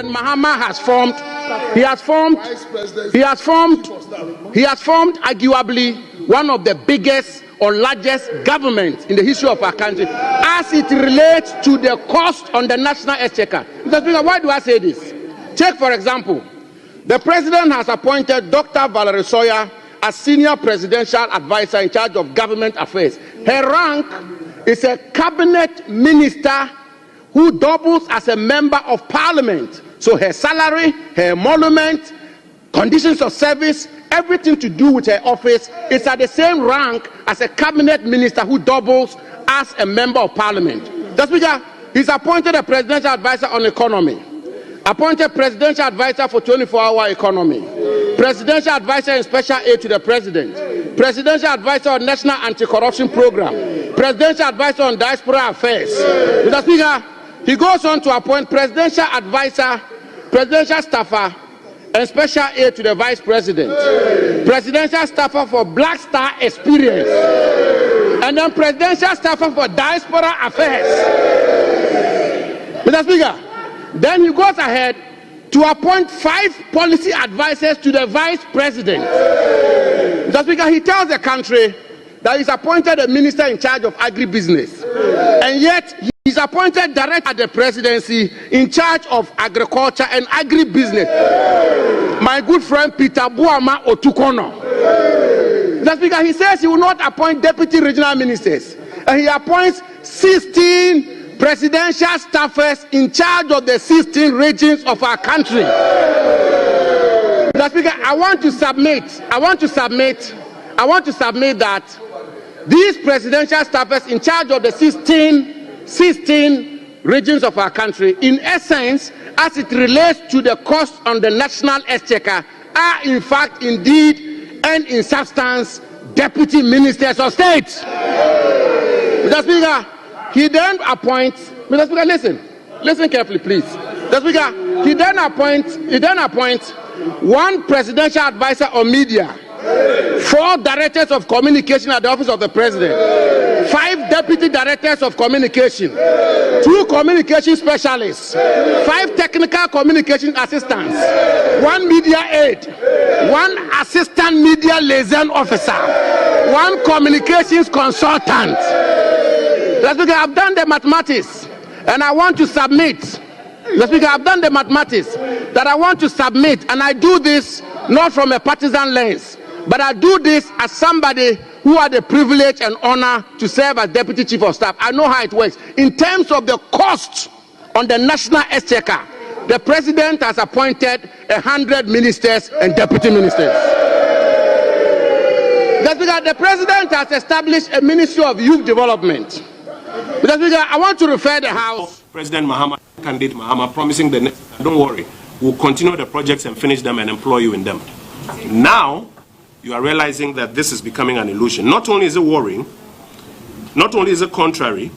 President Mahama has formed, arguably one of the biggest or largest governments in the history of our country as it relates to the cost on the national exchequer. Mr. Speaker, why do I say this? Take, for example, the President has appointed Dr. Valerie Sawyer as Senior Presidential Advisor in charge of Government Affairs. Her rank is a Cabinet Minister who doubles as a Member of Parliament. So her salary, her emolument, conditions of service, everything to do with her office is at the same rank as a Cabinet Minister who doubles as a Member of Parliament. Mr. Speaker, he's appointed a Presidential Advisor on Economy, appointed Presidential Advisor for 24-hour economy, Presidential Advisor in Special Aid to the President, Presidential Advisor on National Anti-Corruption Program, Presidential Advisor on Diaspora Affairs. Mr. Speaker, he goes on to appoint Presidential Advisor, Presidential Staffer, and Special Aid to the Vice President, Presidential Staffer for Black Star Experience, and then Presidential Staffer for Diaspora Affairs. Mr. Speaker, then he goes ahead to appoint 5 policy advisors to the Vice President. Mr. Speaker, he tells the country that he's appointed a minister in charge of agribusiness, and yet he's appointed director at the presidency in charge of agriculture and agribusiness. My good friend Peter Buama Otukono. Mr. Speaker, he says he will not appoint deputy regional ministers, and he appoints 16 presidential staffers in charge of the 16 regions of our country. Mr. Speaker, I want to submit that these presidential staffers in charge of the 16 regions of our country, in essence, as it relates to the cost on the national exchequer, are in fact, indeed, and in substance, deputy ministers of state. Mr. Speaker, he then appoints, Mr. Speaker, listen carefully, please. Mr. Speaker, he then appoints 1 presidential advisor on media, 4 directors of communication at the office of the President, 5 deputy directors of communication, 2 communication specialists, 5 technical communication assistants, 1 media aide, 1 assistant media liaison officer, 1 communications consultant. Mr. Speaker, I've done the mathematics, and I want to submit. Mr. Speaker, I've done the mathematics that I want to submit, and I do this not from a partisan lens, but I do this as somebody who had the privilege and honor to serve as Deputy Chief of Staff. I know how it works. In terms of the cost on the national exchequer, the President has appointed 100 ministers and deputy ministers. Mr. Speaker, the President has established a Ministry of Youth Development. Mr. Speaker, I want to refer the House. President Mahama, candidate Mahama, promising the don't worry, we'll continue the projects and finish them and employ you in them. Now, you are realizing that this is becoming an illusion. Not only is it worrying, not only is it contrary,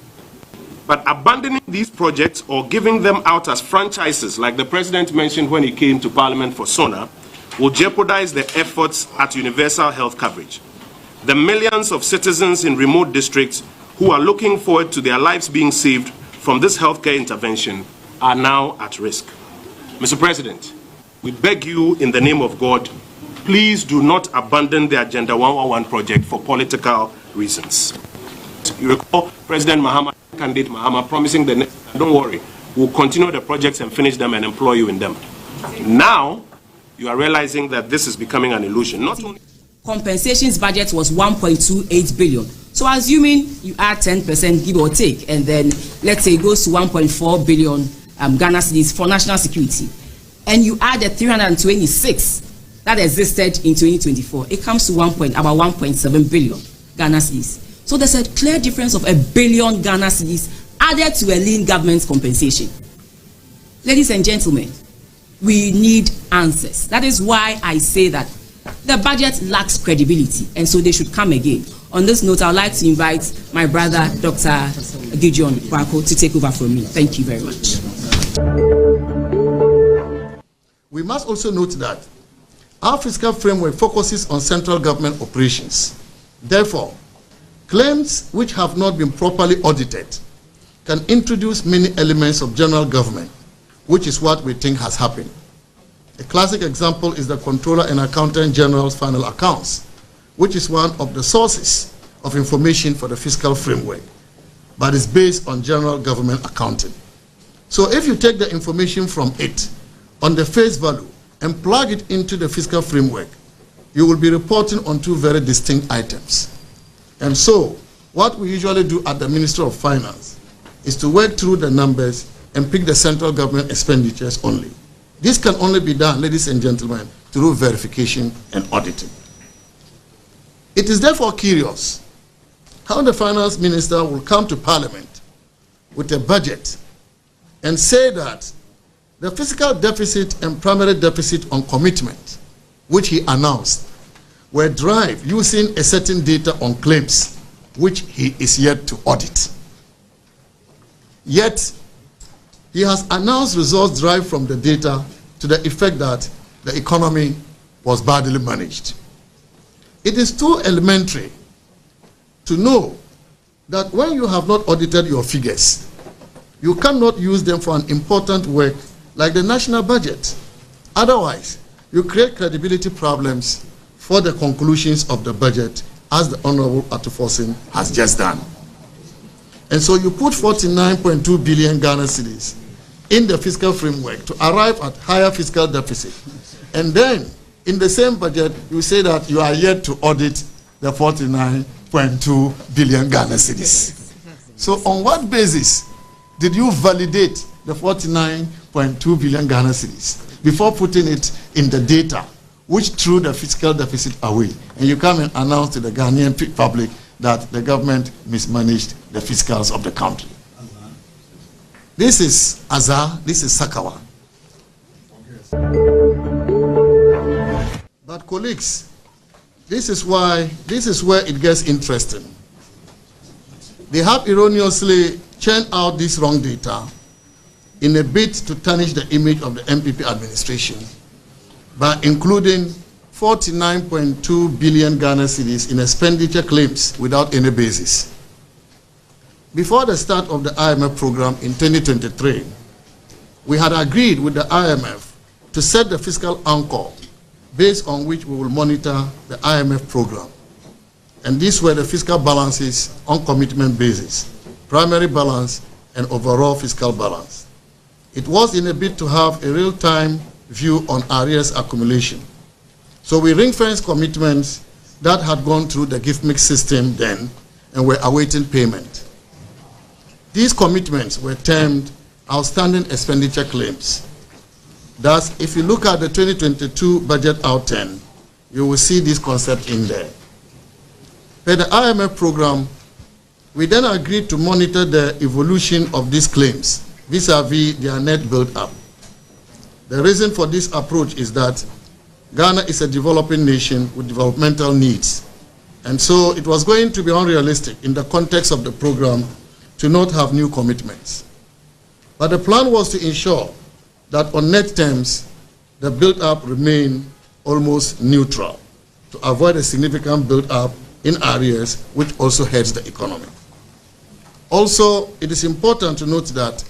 but abandoning these projects or giving them out as franchises, like the President mentioned when he came to Parliament for SONA, will jeopardize the efforts at universal health coverage. The millions of citizens in remote districts who are looking forward to their lives being saved from this healthcare intervention are now at risk. Mr. President, we beg you in the name of God, please do not abandon the Agenda 111 project for political reasons. You recall President Mahama, candidate Mahama, promising the don't worry, we'll continue the projects and finish them and employ you in them. Now, you are realizing that this is becoming an illusion. Not only compensations budget was 1.28 billion. So assuming you add 10%, give or take, and then let's say it goes to 1.4 billion Ghana cedis for national security, and you add the 326 that existed in 2024, it comes to about 1.7 billion Ghana cedis. So there's a clear difference of $1 billion Ghana cedis added to a lean government compensation. Ladies and gentlemen, we need answers. That is why I say that the budget lacks credibility, and so they should come again. On this note, I would like to invite my brother, Dr. Gideon Kwako, to take over from me. Thank you very much. We must also note that our fiscal framework focuses on central government operations. Therefore, claims which have not been properly audited can introduce many elements of general government which is what we think has happened. A classic example is the Comptroller and Accountant General's final accounts, which is one of the sources of information for the fiscal framework, but is based on general government accounting. So if you take the information from it on the face value and plug it into the fiscal framework, you will be reporting on two very distinct items. And so what we usually do at the Ministry of Finance is to work through the numbers and pick the central government expenditures only. This can only be done, ladies and gentlemen, through verification and auditing. It is therefore curious how the finance minister will come to Parliament with a budget and say that the fiscal deficit and primary deficit on commitment, which he announced, were derived using a certain data on claims, which he is yet to audit. Yet, he has announced results derived from the data to the effect that the economy was badly managed. It is too elementary to know that when you have not audited your figures, you cannot use them for an important work like the national budget. Otherwise, you create credibility problems for the conclusions of the budget, as the Honorable Atufosin has just done. And so you put 49.2 billion Ghana cedis in the fiscal framework to arrive at higher fiscal deficit. And then, in the same budget, you say that you are yet to audit the 49.2 billion Ghana cedis. So on what basis did you validate the 49.2 billion Ghana cedis before putting it in the data, which threw the fiscal deficit away? And you come and announce to the Ghanaian public that the government mismanaged the fiscals of the country. This is Azar, this is Sakawa. But colleagues, this is where it gets interesting. They have erroneously churned out this wrong data in a bid to tarnish the image of the MPP administration by including 49.2 billion Ghana cedis in expenditure claims without any basis. Before the start of the IMF program in 2023, we had agreed with the IMF to set the fiscal anchor based on which we will monitor the IMF program. And these were the fiscal balances on commitment basis, primary balance, and overall fiscal balance. It was in a bid to have a real-time view on arrears accumulation. So we ring-fenced commitments that had gone through the gift mix system then and were awaiting payment. These commitments were termed outstanding expenditure claims. Thus, if you look at the 2022 budget outturn, you will see this concept in there. Per the IMF program, we then agreed to monitor the evolution of these claims vis-a-vis their net build-up. The reason for this approach is that Ghana is a developing nation with developmental needs. And so it was going to be unrealistic in the context of the program to not have new commitments. But the plan was to ensure that on net terms, the build-up remained almost neutral to avoid a significant build-up in areas which also hurts the economy. Also, it is important to note that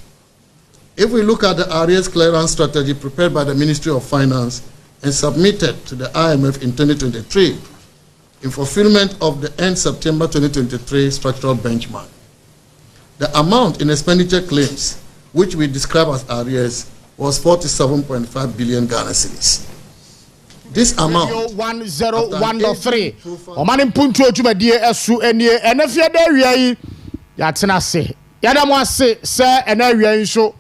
if we look at the arrears clearance strategy prepared by the Ministry of Finance and submitted to the IMF in 2023 in fulfillment of the end September 2023 structural benchmark, the amount in expenditure claims, which we describe as arrears, was 47.5 billion Ghana cedis. This amount 101.3 OMAN MPUNTUO dwumadie esu enie enafia da wiai ya tena se ya da mo ase se ena wiai nso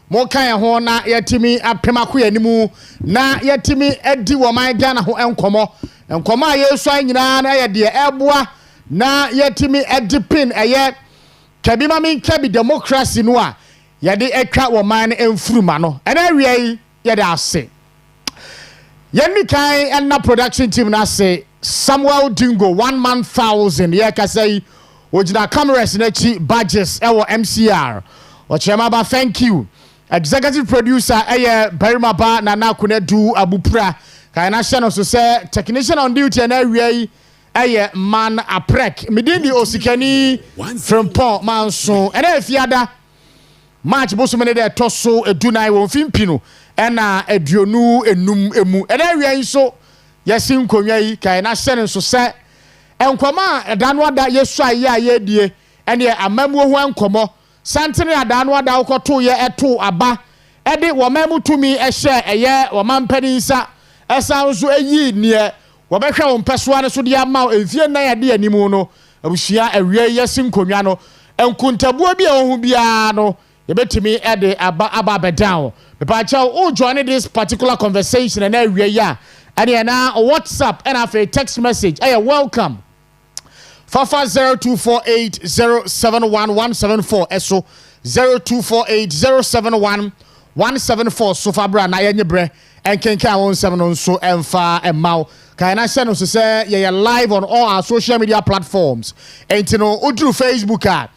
mo kan ho na yatimi apemako yanimu na yatimi edi wo man Ghana ho enkomo a yesu anyina na ye de eboa na yatimi edi pin eye kabi mami kabi democracy no a ye de etwa wo man emfuruma no ena wiai ye de ase Yenni kai and na production team na say Samuel Dingo 1,000 ye ka say ojina cameras na chi badges e wo MCR ochemaba thank you executive producer Berima Ba Nana Kunedu Abupra kai na hye no so say technician on duty na wiai man aprek midindi Osikani Frimpong Manso ena efiada March bosomene de toso edunai won fimpino ena aduonu enum emu ena wian so yesin konwa yi kai na hyene so se enkwama edano ada yesu aye ayedie ene amamu ho enkomo santene adano ada ukoto ye eto aba ede wo mamu tumi ehye eye wo mampanisa esa so eyi ne wo behwe wo mpesoa ne so de ama enfie na ya de animu no abusia awie yesin konwa no enkuntabuo bi a wo hu bia no yebetimi ede aba down bepacha o join this particular conversation and awie ya ene na WhatsApp and a text message welcome Fafa 0248071174 eso 0248071174 so fabra na yenye bre enkenka won sem no so emfa emau kan na se no so say ye live on all our social media platforms entino udru Facebook a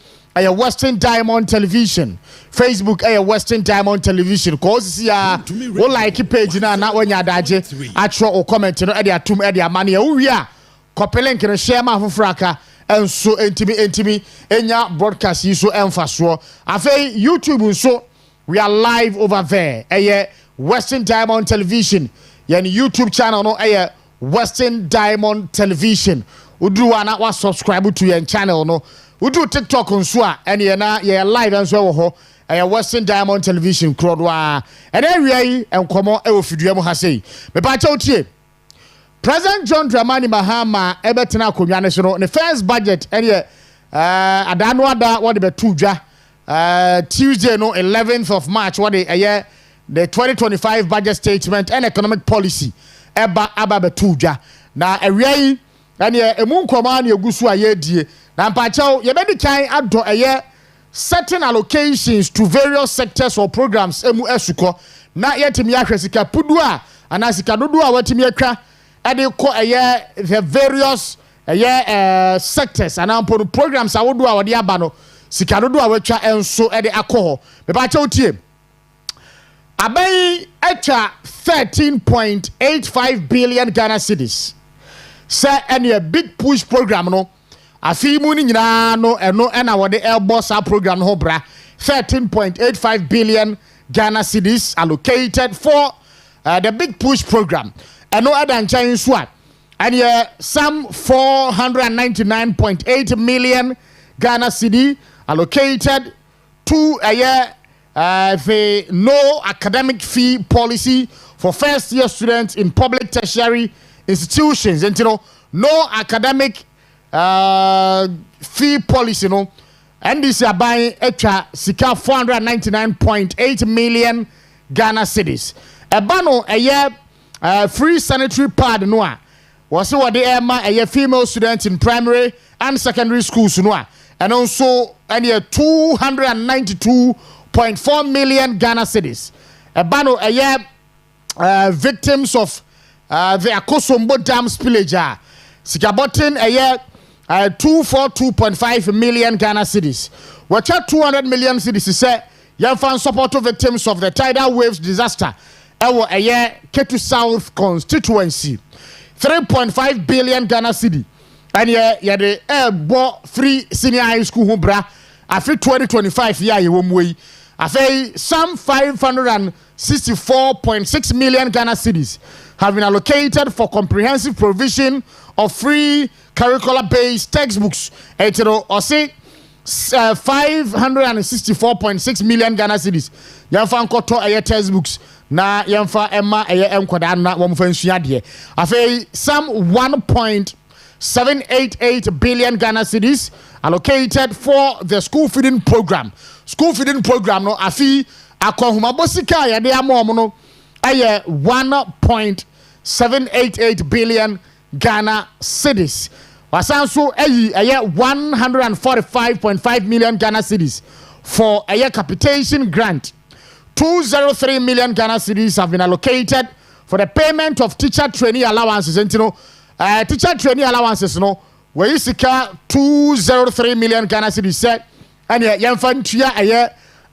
Western Diamond Television Facebook Western Diamond Television cause ya wo like page na wanya daje atro o comment no e de atum e de amane ya wo wi a kopelink no share ma fofraka enso entimi enya broadcast yi so emfaso afei YouTube so we are live over there Western Diamond Television yani YouTube channel no Western Diamond Television udu wana wa subscribe to your channel no udu TikTok nso a ene na ye live nso wo ho Western Diamond Television krodwa ene wiai enkomo ofidua mu ha sei me pa cha otie President John Dramani Mahama ebetena akonwa ne so no the first budget ene adano ada what be tudwa Tuesday no 11th of March what the 2025 budget statement and economic policy aba be tudwa na awiai ene emu nkoma na egusu ayedie na mpachaw yebedi kan ado certain allocations to various sectors or programs emu esuko na yetimi ahwesika pudu a anasika dodo a watimi atwa ade ko the various sectors and ampo programs awodo a wode aba no sika dodo a watwa enso ade akọ bepachaw tie abai atwa 13.85 billion Ghana cedis say any a big push program no afi mu ni nyina no eno na wode elbow sa program ho bra 13.85 billion Ghana cedis allocated for the big push program eno adan chan so and some 499.8 million Ghana cedi allocated to the no academic fee policy for first year students in public tertiary institutions and no academic fee policy no and this are buying extra sika 499.8 million Ghana cedis ebano free sanitary pad no a was what the emma female students in primary and secondary schools no a and also and 292.4 million Ghana cedis ebano victims of the Akosombo Dam spillage sika button 242.5 million Ghana cedis. Watch 200 million cedis say Yanfan support victims of the tidal waves disaster. Ewo Ketu South constituency. 3.5 billion Ghana cedi. And the bo free senior high school humbra after 2025 year yewomwe. After some 564.6 million Ghana cedis have been allocated for comprehensive provision of free curricular-based textbooks. And or say 564.6 million Ghana cedis. Yanfa nkoto textbooks na yanfa emma enkwada na womfa nsuade. Afei some 1.788 billion Ghana cedis allocated for the school feeding program. School feeding program no afi akohuma bosika ya de amom no 1.788 billion Ghana cedis. Wasanso 145.5 million Ghana cedis for a capitation grant. 203 million Ghana cedis have been allocated for the payment of teacher trainee allowances. And teacher trainee allowances no where you sika 203 million Ghana cedis set and yanfantia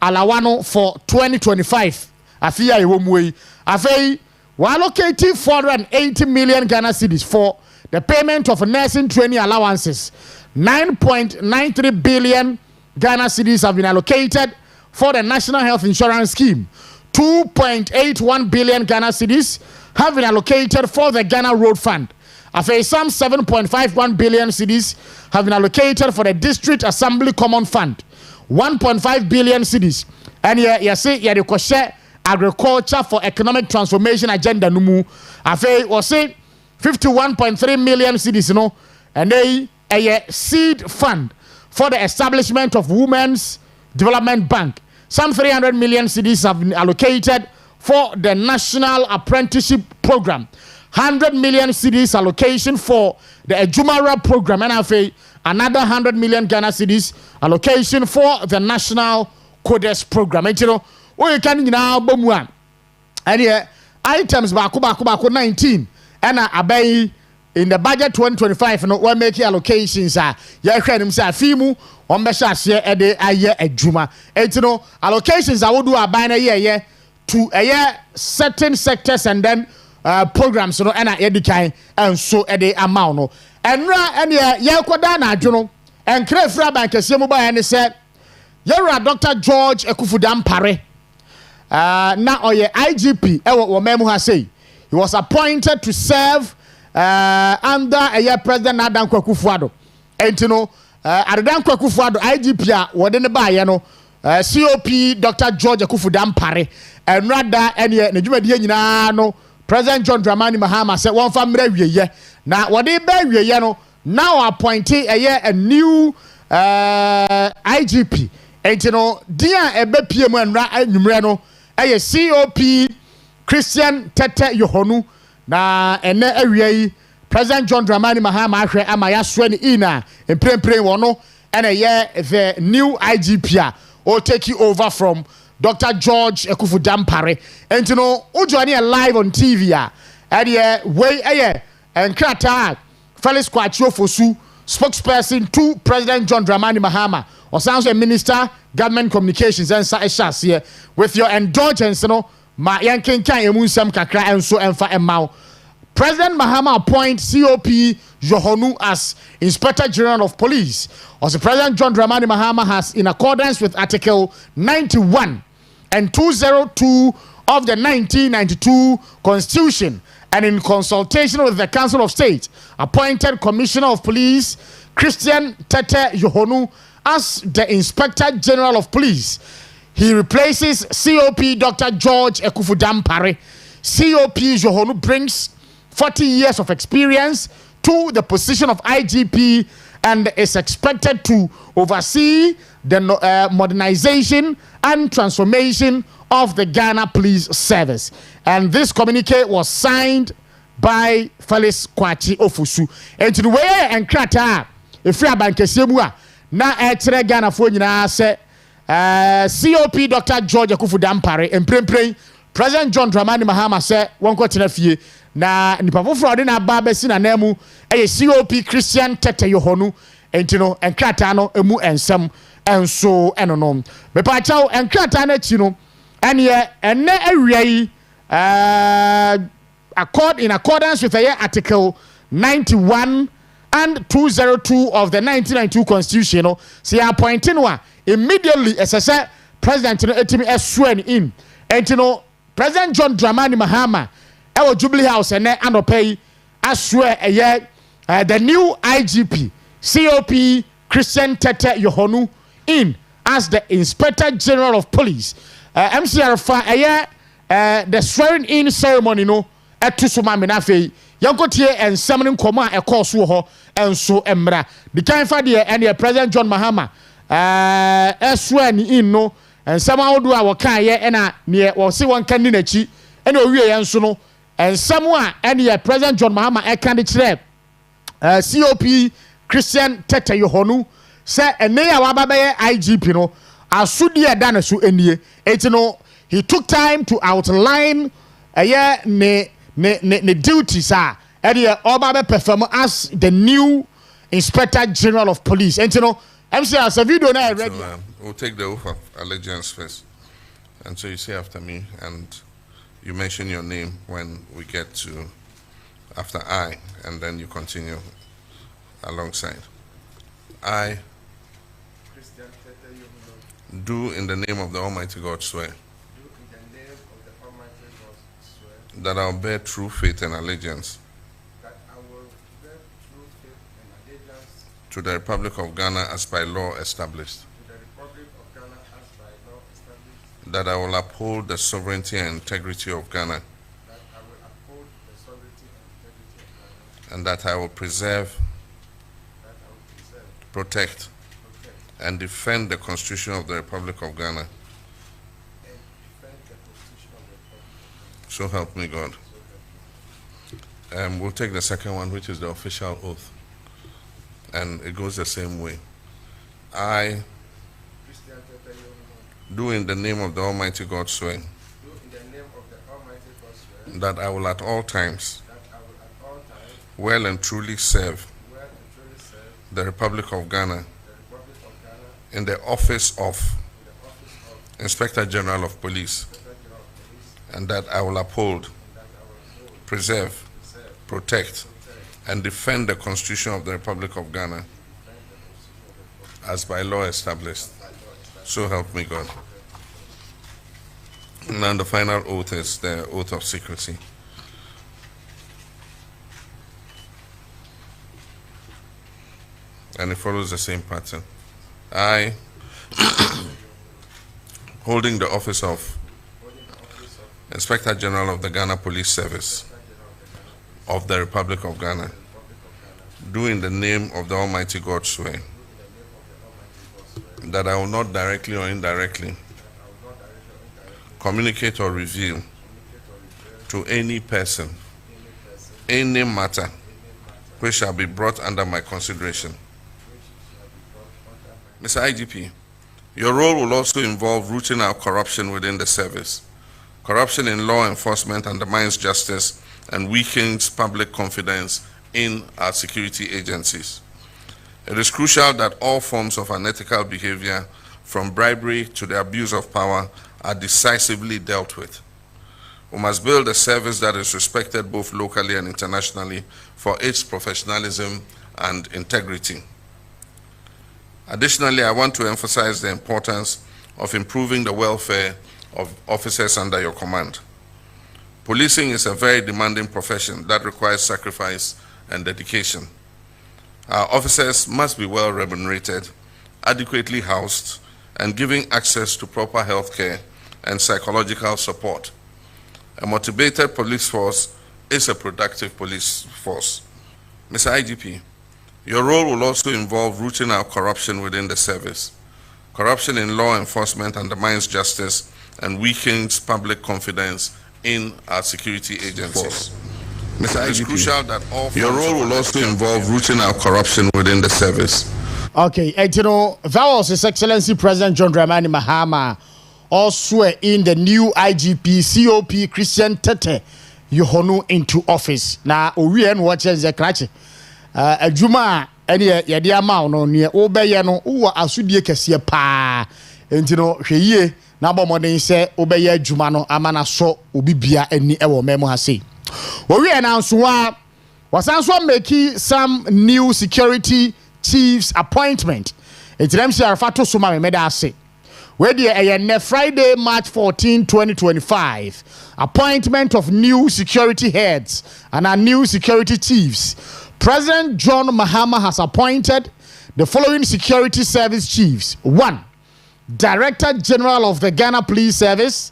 alawano for 2025. Afia yewomwe. Afei we allocating 480 million Ghana cedis for the payment of nursing training allowances. 9.93 billion Ghana cedis have been allocated for the National Health Insurance Scheme. 2.81 billion Ghana cedis have been allocated for the Ghana Road Fund. Some 7.51 billion cedis have been allocated for the District Assembly Common Fund. 1.5 billion cedis. And you see, the agriculture for economic transformation agenda numu. Was say 51.3 million cedis, you know, and a seed fund for the establishment of Women's Development Bank. Some 300 million cedis have been allocated for the National Apprenticeship Program. 100 million cedis allocation for the Ejumara Program. And another 100 million Ghana cedis allocation for the National Codes Program. And you know, we can now boom one. And items baku 19. And abay in the budget 2025, no one make allocations. Fimu on Beshashia Ede Aye Ejuma. And you know, allocations I would do a binary year to a year certain sectors and then programs, you know, and edicai and so a day amount. No, and Yakwadana, Juno, and Crefra Bank, and he said, Yara Dr. George Ekufudam Pare. Now, or IGP, what Memu has say, he was appointed to serve under a year President Adam Kwakufuado. And you know, Adam Kwakufuado, IGP, what in the buy, you know, COP Dr. George Ekufudam Pare, and rather, and yet, no. President John Dramani Mahama said one family year. Now what they bury you now appointed a new IGP. And you know, dear a PM and numero a COP Christian Tete Yohonu na ene area President John Dramani Mahama ahwe amaya sweni ina emprempre wono and a year the new IGP will take you over from Dr. George Ekufudam Pare. And you know, Ujoani live on TV. And Krata, Felix Kwachio Fosu, spokesperson to President John Dramani Mahama, or sounds a minister, government communications, and Saishas here with your indulgence, you know, Ma Yankin Kan Emunsam Kakra and so and fa Mao. President Mahama appoints COP Yohonu as Inspector General of Police. Also, President John Dramani Mahama has, in accordance with Article 91 and 202 of the 1992 Constitution, and in consultation with the Council of State, appointed Commissioner of Police Christian Tete Yohonu as the Inspector General of Police. He replaces COP Dr. George Ekufudam Pare. COP Yohonu brings 40 years of experience to the position of IGP and is expected to oversee the modernization and transformation of the Ghana Police Service. And this communique was signed by Felix Kwachi Ofusu. And to the way and Krata, if you are Bankesiemua, na etre Ghana for nyina se COP Dr. George Ekufudam Pare and President John Dramani Mahama se wonko tena fie na nipa foforo de na ba besi na nemu COP Christian Tete Yohonu entino enkrata no emu ensem enso enonom me pa chaw enkrata na chi no ene ene awia in accordance with Article 91 and 202 of the 1992 Constitution, no, see appointing one immediately as I said, President etimi sworn in. And you know, President John Dramani Mahama, our Jubilee House and Anopay, I swear a year the new IGP, COP Christian Tete Yohonu, in as the Inspector General of Police. MCR a year the swearing in ceremony, no, at Tusuma Minafe. Yankotie and summoning command a course ho and so emra. The kind for the and the President John Mahama swear in no and somehow do our car and near or see one candidate and we and so no and someone and the President John Mahama a candidate COP Christian Tete Yohonu say and they are IGP no asudia dana so enie it no he took time to outline a year ne duties are Obama perform as the new Inspector General of Police. And you know, MC as a video now ready. So, we'll take the oath of allegiance first. And so you say after me, and you mention your name when we get to after I, and then you continue alongside. I do in the name of the Almighty God swear that I will bear true faith and allegiance to the Republic of Ghana as by law established, that I will uphold the sovereignty and integrity of Ghana, and that I will preserve, protect, and defend the Constitution of the Republic of Ghana. So help me God. We'll take the second one, which is the official oath. And it goes the same way. I do in the name of the Almighty God swear that I will at all times well and truly serve the Republic of Ghana in the office of Inspector General of Police, and that I will uphold, preserve, protect, and defend the Constitution of the Republic of Ghana as by law established. So help me God. And then the final oath is the oath of secrecy. And it follows the same pattern. I, holding the office of Inspector General of the Ghana Police Service of the Republic of Ghana, do in the name of the Almighty God swear that I will not directly or indirectly communicate or reveal to any person any matter which shall be brought under my consideration. Mr. IGP, your role will also involve rooting out corruption within the service. Corruption in law enforcement undermines justice and weakens public confidence in our security agencies. It is crucial that all forms of unethical behavior, from bribery to the abuse of power, are decisively dealt with. We must build a service that is respected both locally and internationally for its professionalism and integrity. Additionally, I want to emphasize the importance of improving the welfare of officers under your command. Policing is a very demanding profession that requires sacrifice and dedication. Our officers must be well remunerated, adequately housed, and given access to proper health care and psychological support. A motivated police force is a productive police force. Mr. IGP, your role will also involve rooting out corruption within the service. Corruption in law enforcement undermines justice and weakens public confidence in our security agencies. Mr. It is crucial that all your role will also involve rooting out corruption within the service. Okay, and you know, that was His Excellency President John Dramani Mahama also in the new IGP COP Christian Tete Yohonu into office. Now, we and watches the crash. A Juma, any yadi amount on near Obeyano, who are Sudie Cassia pa, and you know, he Nabo Modern say Obey Jumano Amana so Ubibia and Ewo Memo has say. We announced was also making some new security chiefs appointment. It's them say Arfato Suma made us say. Where the Friday, March 14, 2025, appointment of new security heads and our new security chiefs. President John Mahama has appointed the following security service chiefs. 1. Director General of the Ghana Police Service,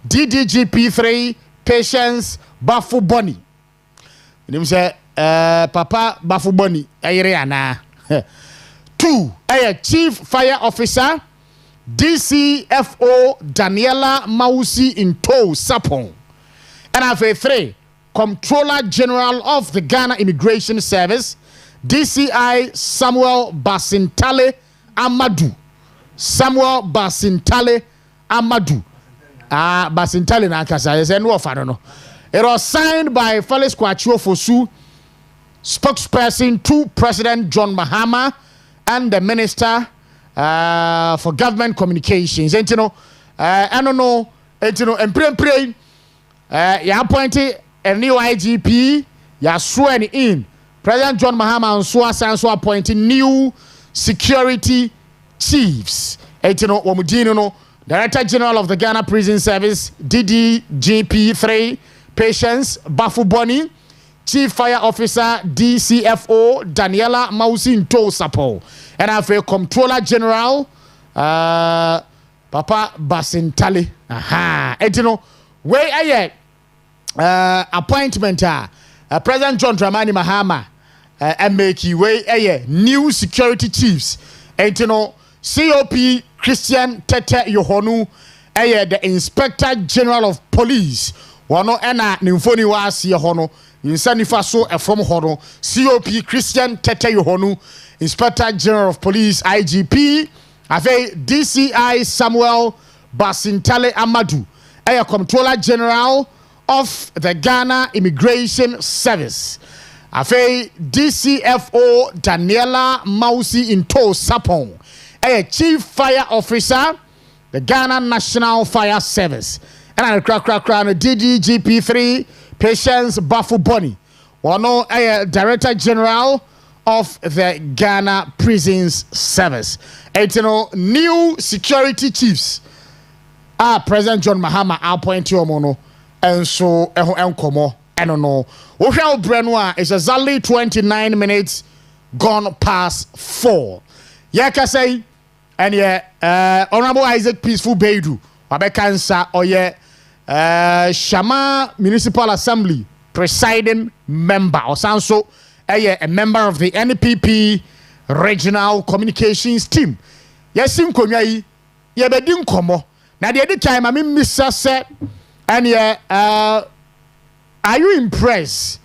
DDGP3, Patience Bafu Boni. Him say, Papa Bafu Boni, Ayriana. 2. Chief Fire Officer, DCFO Daniela Mausi Into Sapon. And 3. Comptroller General of the Ghana Immigration Service, DCI Samuel Basintale Amadou. Samuel Basintale Amadou. Basintale na kasa is no of I don't know. It was signed by Felix Kwachio Fosu, spokesperson to President John Mahama and the Minister for Government Communications. And you know, I don't know, and you know, and pray, you appointed a new IGP, you sworn in. President John Mahama and so appointing new security chiefs. Etino Womudino no Director General of the Ghana Prison Service DDGP3 Patience Bafuboni, Chief Fire Officer DCFO Daniela Mausinto Sapo, and I feel Comptroller General Papa Basintali. Aha, etino where aye appointment President John Dramani Mahama and make way aye new security chiefs. Etino COP Christian Tete Yohonu aye the Inspector General of Police. Wano ena nimfoni wa asiye hono insanifa so from hono COP Christian Tete Yohonu, Inspector General of Police IGP ave DCI Samuel Basintale Amadou, a Comptroller General of the Ghana Immigration Service. Ave DCFO Daniela Mausi Into Sapong, a Chief Fire Officer, the Ghana National Fire Service. And I crack DDGP3 Patience Bafuboni, one a Director General of the Ghana Prisons Service. New security chiefs. President John Mahama appoint you mono and so enkomo I don't know. Ohel Brenwa is exactly 29 minutes gone past 4. Yaka say and Honorable Isaac Peaceful Beidu Wabekansa oye Shama Municipal Assembly presiding member or so a member of the NPP Regional Communications Team. Yes, in Konyayi, ye bedin komo. Now the other time I mean Mr. Set and are you impressed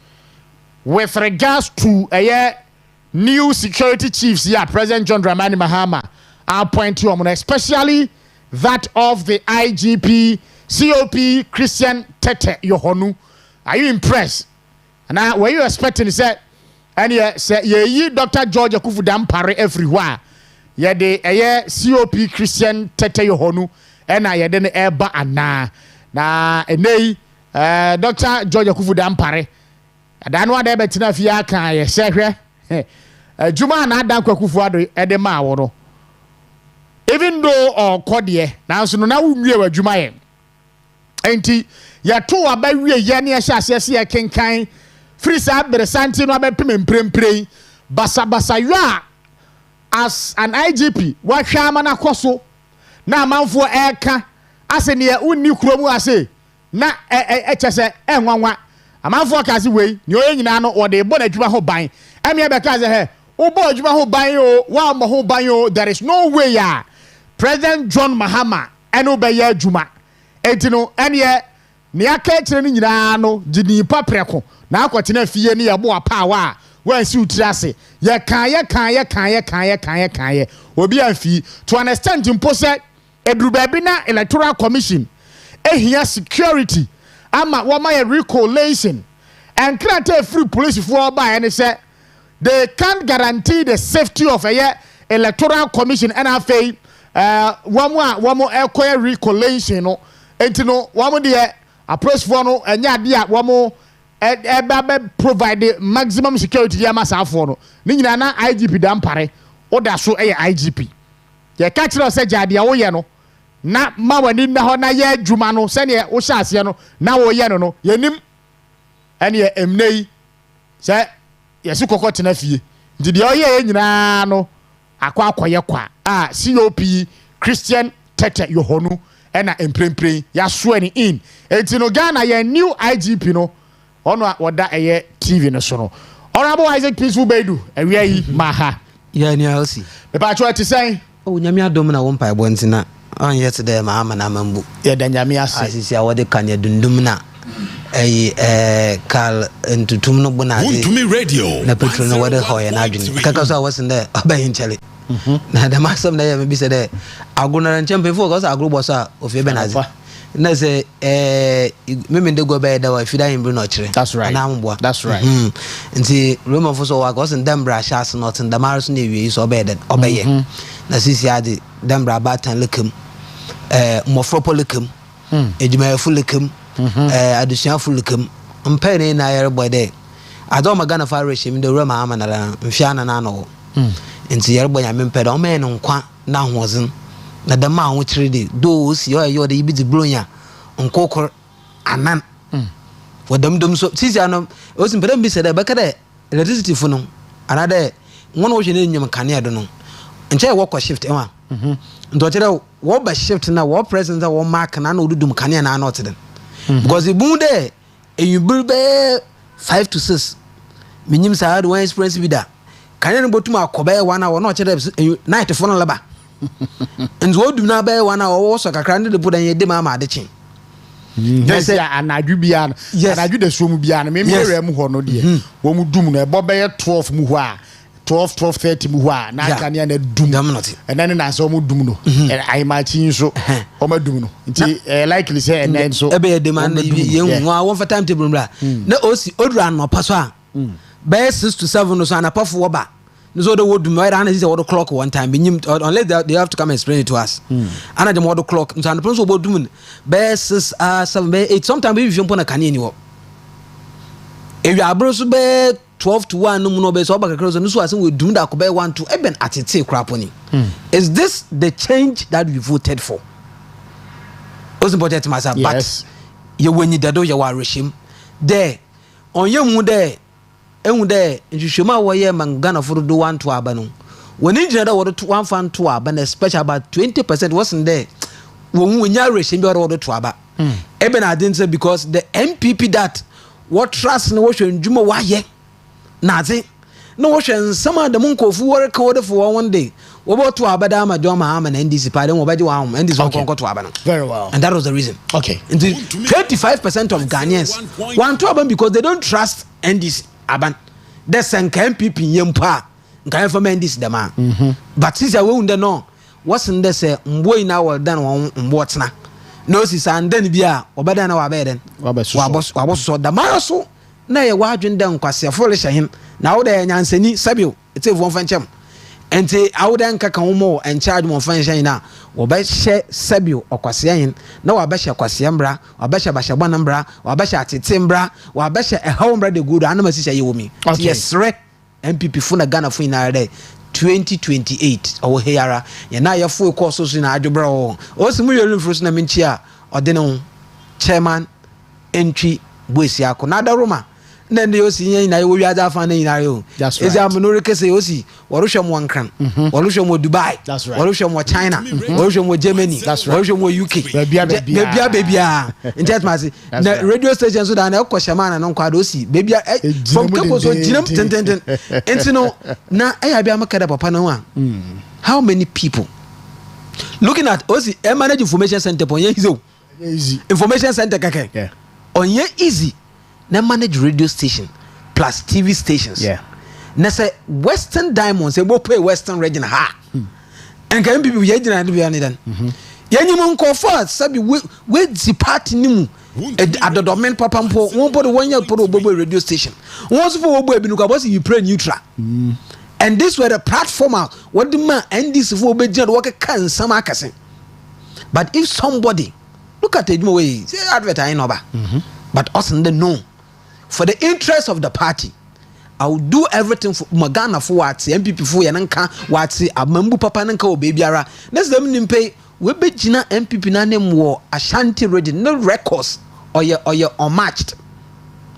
with regards to new security chiefs here, President John Dramani Mahama? I'll point to you, especially that of the IGP COP Christian Tete Yohonu. Are you impressed? And now were you expecting to say and ye Dr. George Akufu Dampare everywhere? Ye de COP Christian Tete Yohonu and I then eba ana na enei Dr. George Akufu Dampare dan wa de betina fia kan ye hwehwe juma na dan kwakufu ado edema wo. Even though or kodie now so na wunwie wa juma ye enti ya to abawie ye ne ahya asese ye kenkan frisa beresanti no abepem mprempren basa yo as an IGP wa hwama na koso na amanfo eka ase ne unni kuromu ase na echese enwanwa amanfo ka ase wei ne oye nyina no wode bo na adwuma ho ban ame be ka ase he wo bo adwuma ho ban o wa mo ho ban o there is no way ya President John Mahama eno be ya adwuma entino ene ne aka kire ni nyina no gidi papreko na akwotena fie ne yebo apawa wan si utirase ye kan obi anfi to understand impose edrubabi na electoral commission ehia security ama wama ye recollation and create free police for by and say they can't guarantee the safety of a electoral commission and afei wamo ekoye recollation no entino wamo de approach for no enya de a wamo provide maximum security ya masafo no ni nyina na IGP Dampare oda so IGP ye ka kire se jade a wo ye no na mawani na ho na ye adwuma no se ne wo hya ase no na wo ye no yenim ene emnei se yesu kokotena fie ndi de oye nyina no akwakoye kwa COP Christian Tete Yohonu ena emprempren ya so ani in entino Ghana ye new IGP no ono woda TV no so no. Honorable Isaac Peaceful Beidu ewia yi maha ya ni alsi be pa cho ti say o nyame adom na wo mpa ebo ntina on yesterday ma ama na mambu ya da nyame ase asisi a wode kan ya dundum na kal entutum no bona Untumi radio na petro no wode hoye na adwene kaka so awosende abayin chale na da masam na ya me bi se de aguna nchempe fo ko sa agro bosa ofie benazi na say me de go be da wa fida yin bri no kire that's right na ambo that's right nti roman fo so wa ko sen dembra sha as not in the maris na wi so be that obeye na sisi ade dembra batan lekem mofropo lekem ejuma fu lekem adusia fu lekem mpene na yere boy de ado magana fa reshim de roma amana mfia na no nti yere boy ya mempede o me no nkwa na hozen na the man who trade those you're the bit blonya on cocker anan for them so since I know it was important be said that electricity for no another one ocean in your canea don't know and try work or shift don't what by shift now what presence that one mark and I know do canea and not them because the boom there and you build 5 to 6 minim sa had one experience with that canea go to my cobe 1 hour not night to phone laba and what do not bear 1 hour also a cranny to put on your demama the chain. Yes, and I do be an yes, I do the swim be an maybe no dear. When we do no Bobby 12 muha 12:30 muha na can ya doom and then I saw muduno and I might so or maduno likely say and then so a demand one for timetable no osi odran no paswa by 6 to 7 so na puff woba so the would right and is the clock one time unless they have to come and explain it to us and at the model clock so the person about doing by 6 7 by 8 sometimes if you put a can anywhere if you are bros by 12 to 1 no be so back across no so as we do that by 1 to even at it say crap on is this the change that we voted for was important myself but you when you do you are regime there on your mood there and there Shuma were Mangana for do 1 to Abano. When you did order to 1 fan to Aban, especially about 20% wasn't there. When we are receiving your order to Abba. Eben I didn't say because the MPP that what trust no ocean Juma Waye Nazi no ocean some of the Munko who were recorded for 1 day. What about to Abadama, Joma, and NDC Paddy, and this one to Abano. Very well. And that was the reason. Okay. 25% of Ghanaians want to Aban because they don't trust NDC. Aban there's an MPP yempa nkan for men this the man but since I won't know what's in there say mboy na well done one mbotna no sis and then bia obeda na wa beden wabos so the maraso na ye wadwen den kwase foolish him na wo da nyansani sabio ite von fanchem enti awuda nkaka homo en charge mon fanchem na wo ba hye sabio okwase hin na wa ba hye kwase mbra wa ba hye basha bwana mbra wa ba hye atete mbra wa ba hye ehaw mbra de good anama sisi ye womi yes re MPP fu na Ghana fu ina re 2028 o heara ye na ye fu ko so so na adwobra o si mu yelu fru so na menchi a ode ne chairman entry boisi akọ na daroma na ndị osi nye na iwo wiaza afa na nyinare o ezi amunore kese osi woruhwe mo Ankran woruhwe mo Dubai woruhwe mo China woruhwe mo Germany woruhwe mo UK bebia intentmasi na radio station so da na ekoshama na nkwado osi bebia from campus so jinam tenten entino na aya bia makada papa na wa how many people looking at osi manage information center ponye easy information center kake onye easy na manage radio station plus TV stations. Yeah. Na say Western Diamonds say we pay Western region ha. And can people ye jina do be dan. Ye nyim nko for sabi we di party nimu adodomen papa mpo won po de wonya po obobo radio station. Won so for obo ebinu ka boss you pray neutral. And this were the platform what the man and this for obo jina work kan some akase. But if somebody look at it way say advertise over. But us in the know for the interest of the party, I will do everything for Magana for what MPP for Yananka, what say a Mambu Papa Nanka or babyara. Let's them pay we be Gina MPP na name war Ashanti region, no records or your unmatched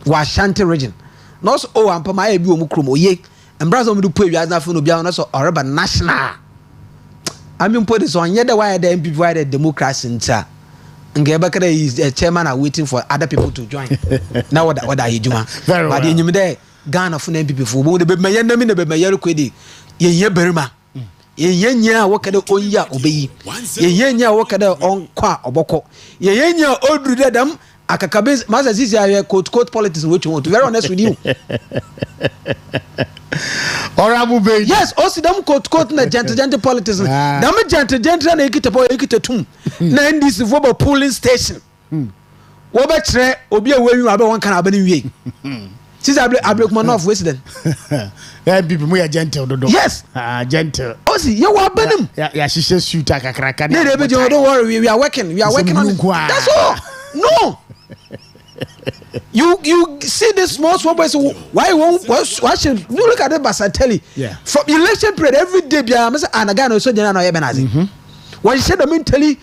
was Ashanti region. Not oh and Pama Ebu Mukrumo ye and Brazil do pay you as nothing to be honest or urban national. I mean put this on yet the why the MPP why the democracy in Ngebakere is the chairman are waiting for other people to join. Now what are you doing? But in you Ghana for MPP for the be mayor name the be mayor kwedi. Ye berima. Ye nya wakade onya obeyi. Ye nya wakade on kwa oboko. Ye nya odru dedam akakabe master sisi ya quote politics which want to be very honest with you. Yes, also them quote na gentle politics. Them gentle na ekite tum. Na ndisi for polling station. Wo be kire obi awu abe won kan abani wie. Since Abdulrahman West then. People we are gentle dodo. Yes. Gentle. Osi, you are benim. Yeah, she says shoot akakraka. Don't worry, we are working. We are working on it. That's all. No. You see this small boys why should you look at the Basateli? Yeah. From election period every day bia me say anaga no so jena no ye benazi. When you said the mentally,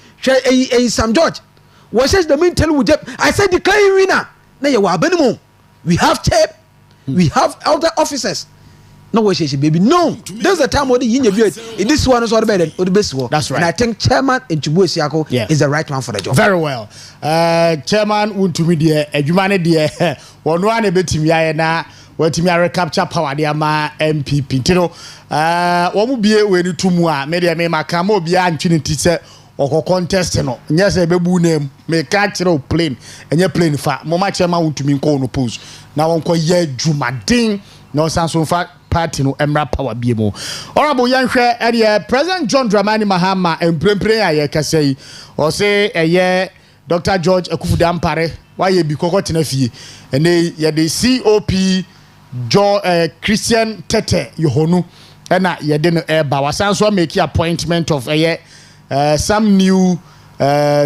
Sam George, what says the mentally would I said declare winner. Now you are minimum. We have tape, we have other officers. No way, baby. No, there's a time when you this one is all better or the best one. That's right. And I think Chairman Nchubuesiako is the right man for the job. Very well. Chairman Untumidia, Ejumane, one bit to na. What me recapture power the ama MPP tino wo mu bie we ni tumu a me de me maka ma obi a ntwini se oko contest no nya se bebu nem me ka kire plane enye plane fa mo ma chairman Untumi nko no pose na won ko ye dwumaden na sanso fa party no emra power bie mo honorable yanhwe e de President John Dramani Mahama emprempre a ye kasei o se eye Dr. George Akufo-Dampare why ye bi kokotena fie ene ye de COP Christian Tete Yohonu ena yede no eba wasanso make appointment of some new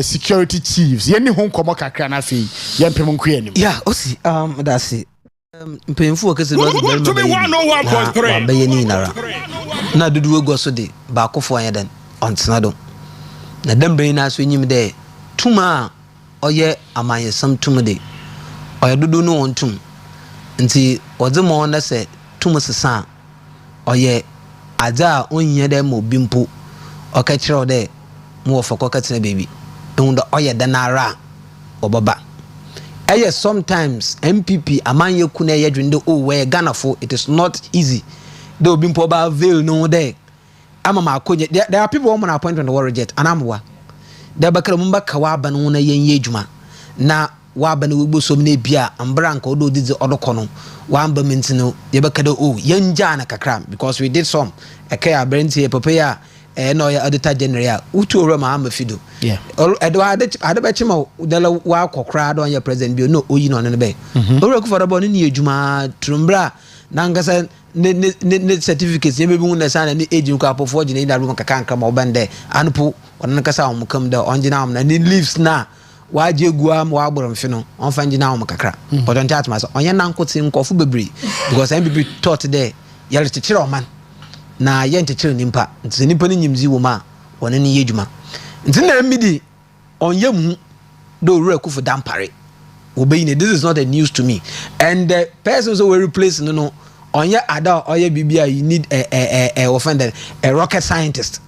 security chiefs yeni hon komo kakra na fi yempem nko anim yeah osi that's it mpemfu okese do to be 101.3 ba yeni nara na dudu ego so de ba akofo anyeden ontena na dembe na so nyim de tuma oye amanyesam tuma de oye dudu no ontum nti odemo na se tumusesa oye aja onye de mo bimpo okachiro de mo ofoko katina baby unda oye danara obaba sometimes MPP amanye kuna ye dwende we Ghana for it is not easy de obimpo ba veil no de amama akonye there are people who appointment the reject anamwa de bakara mumba kawa ba no na yenye adwuma na waba na wegbo som na bia ambra nka odo dizi odokono wamba mentino yebekada yenja na kakra because we did some ekaya abrenti epopeya no ya auditor general utu ora ma amafido yeah edo ade be chima dala wa kokra don ya president bi no oyi no ne be ora ku fara bo ne adwuma trumbra na ngasa ne certificates ye bebi na sana ne age ko apofo gine ina ru kakanka ma obande anpo onan kasa o mukam da onjina am na ne leaves na waje guam wa agboramfe no on fanji na o kakra but on chat maso onye na nkoti nkofu bebre because MPP thought there yale chichira oman na ye nchichira nimpa nti nimpa ni nyimzi wo ma wona ni yedwuma nti na midi onye mu do ru Akufo-Dampare obeyine this is not a news to me and the persons who were replaced no onye ada oye bibia you need a offended a rocket scientist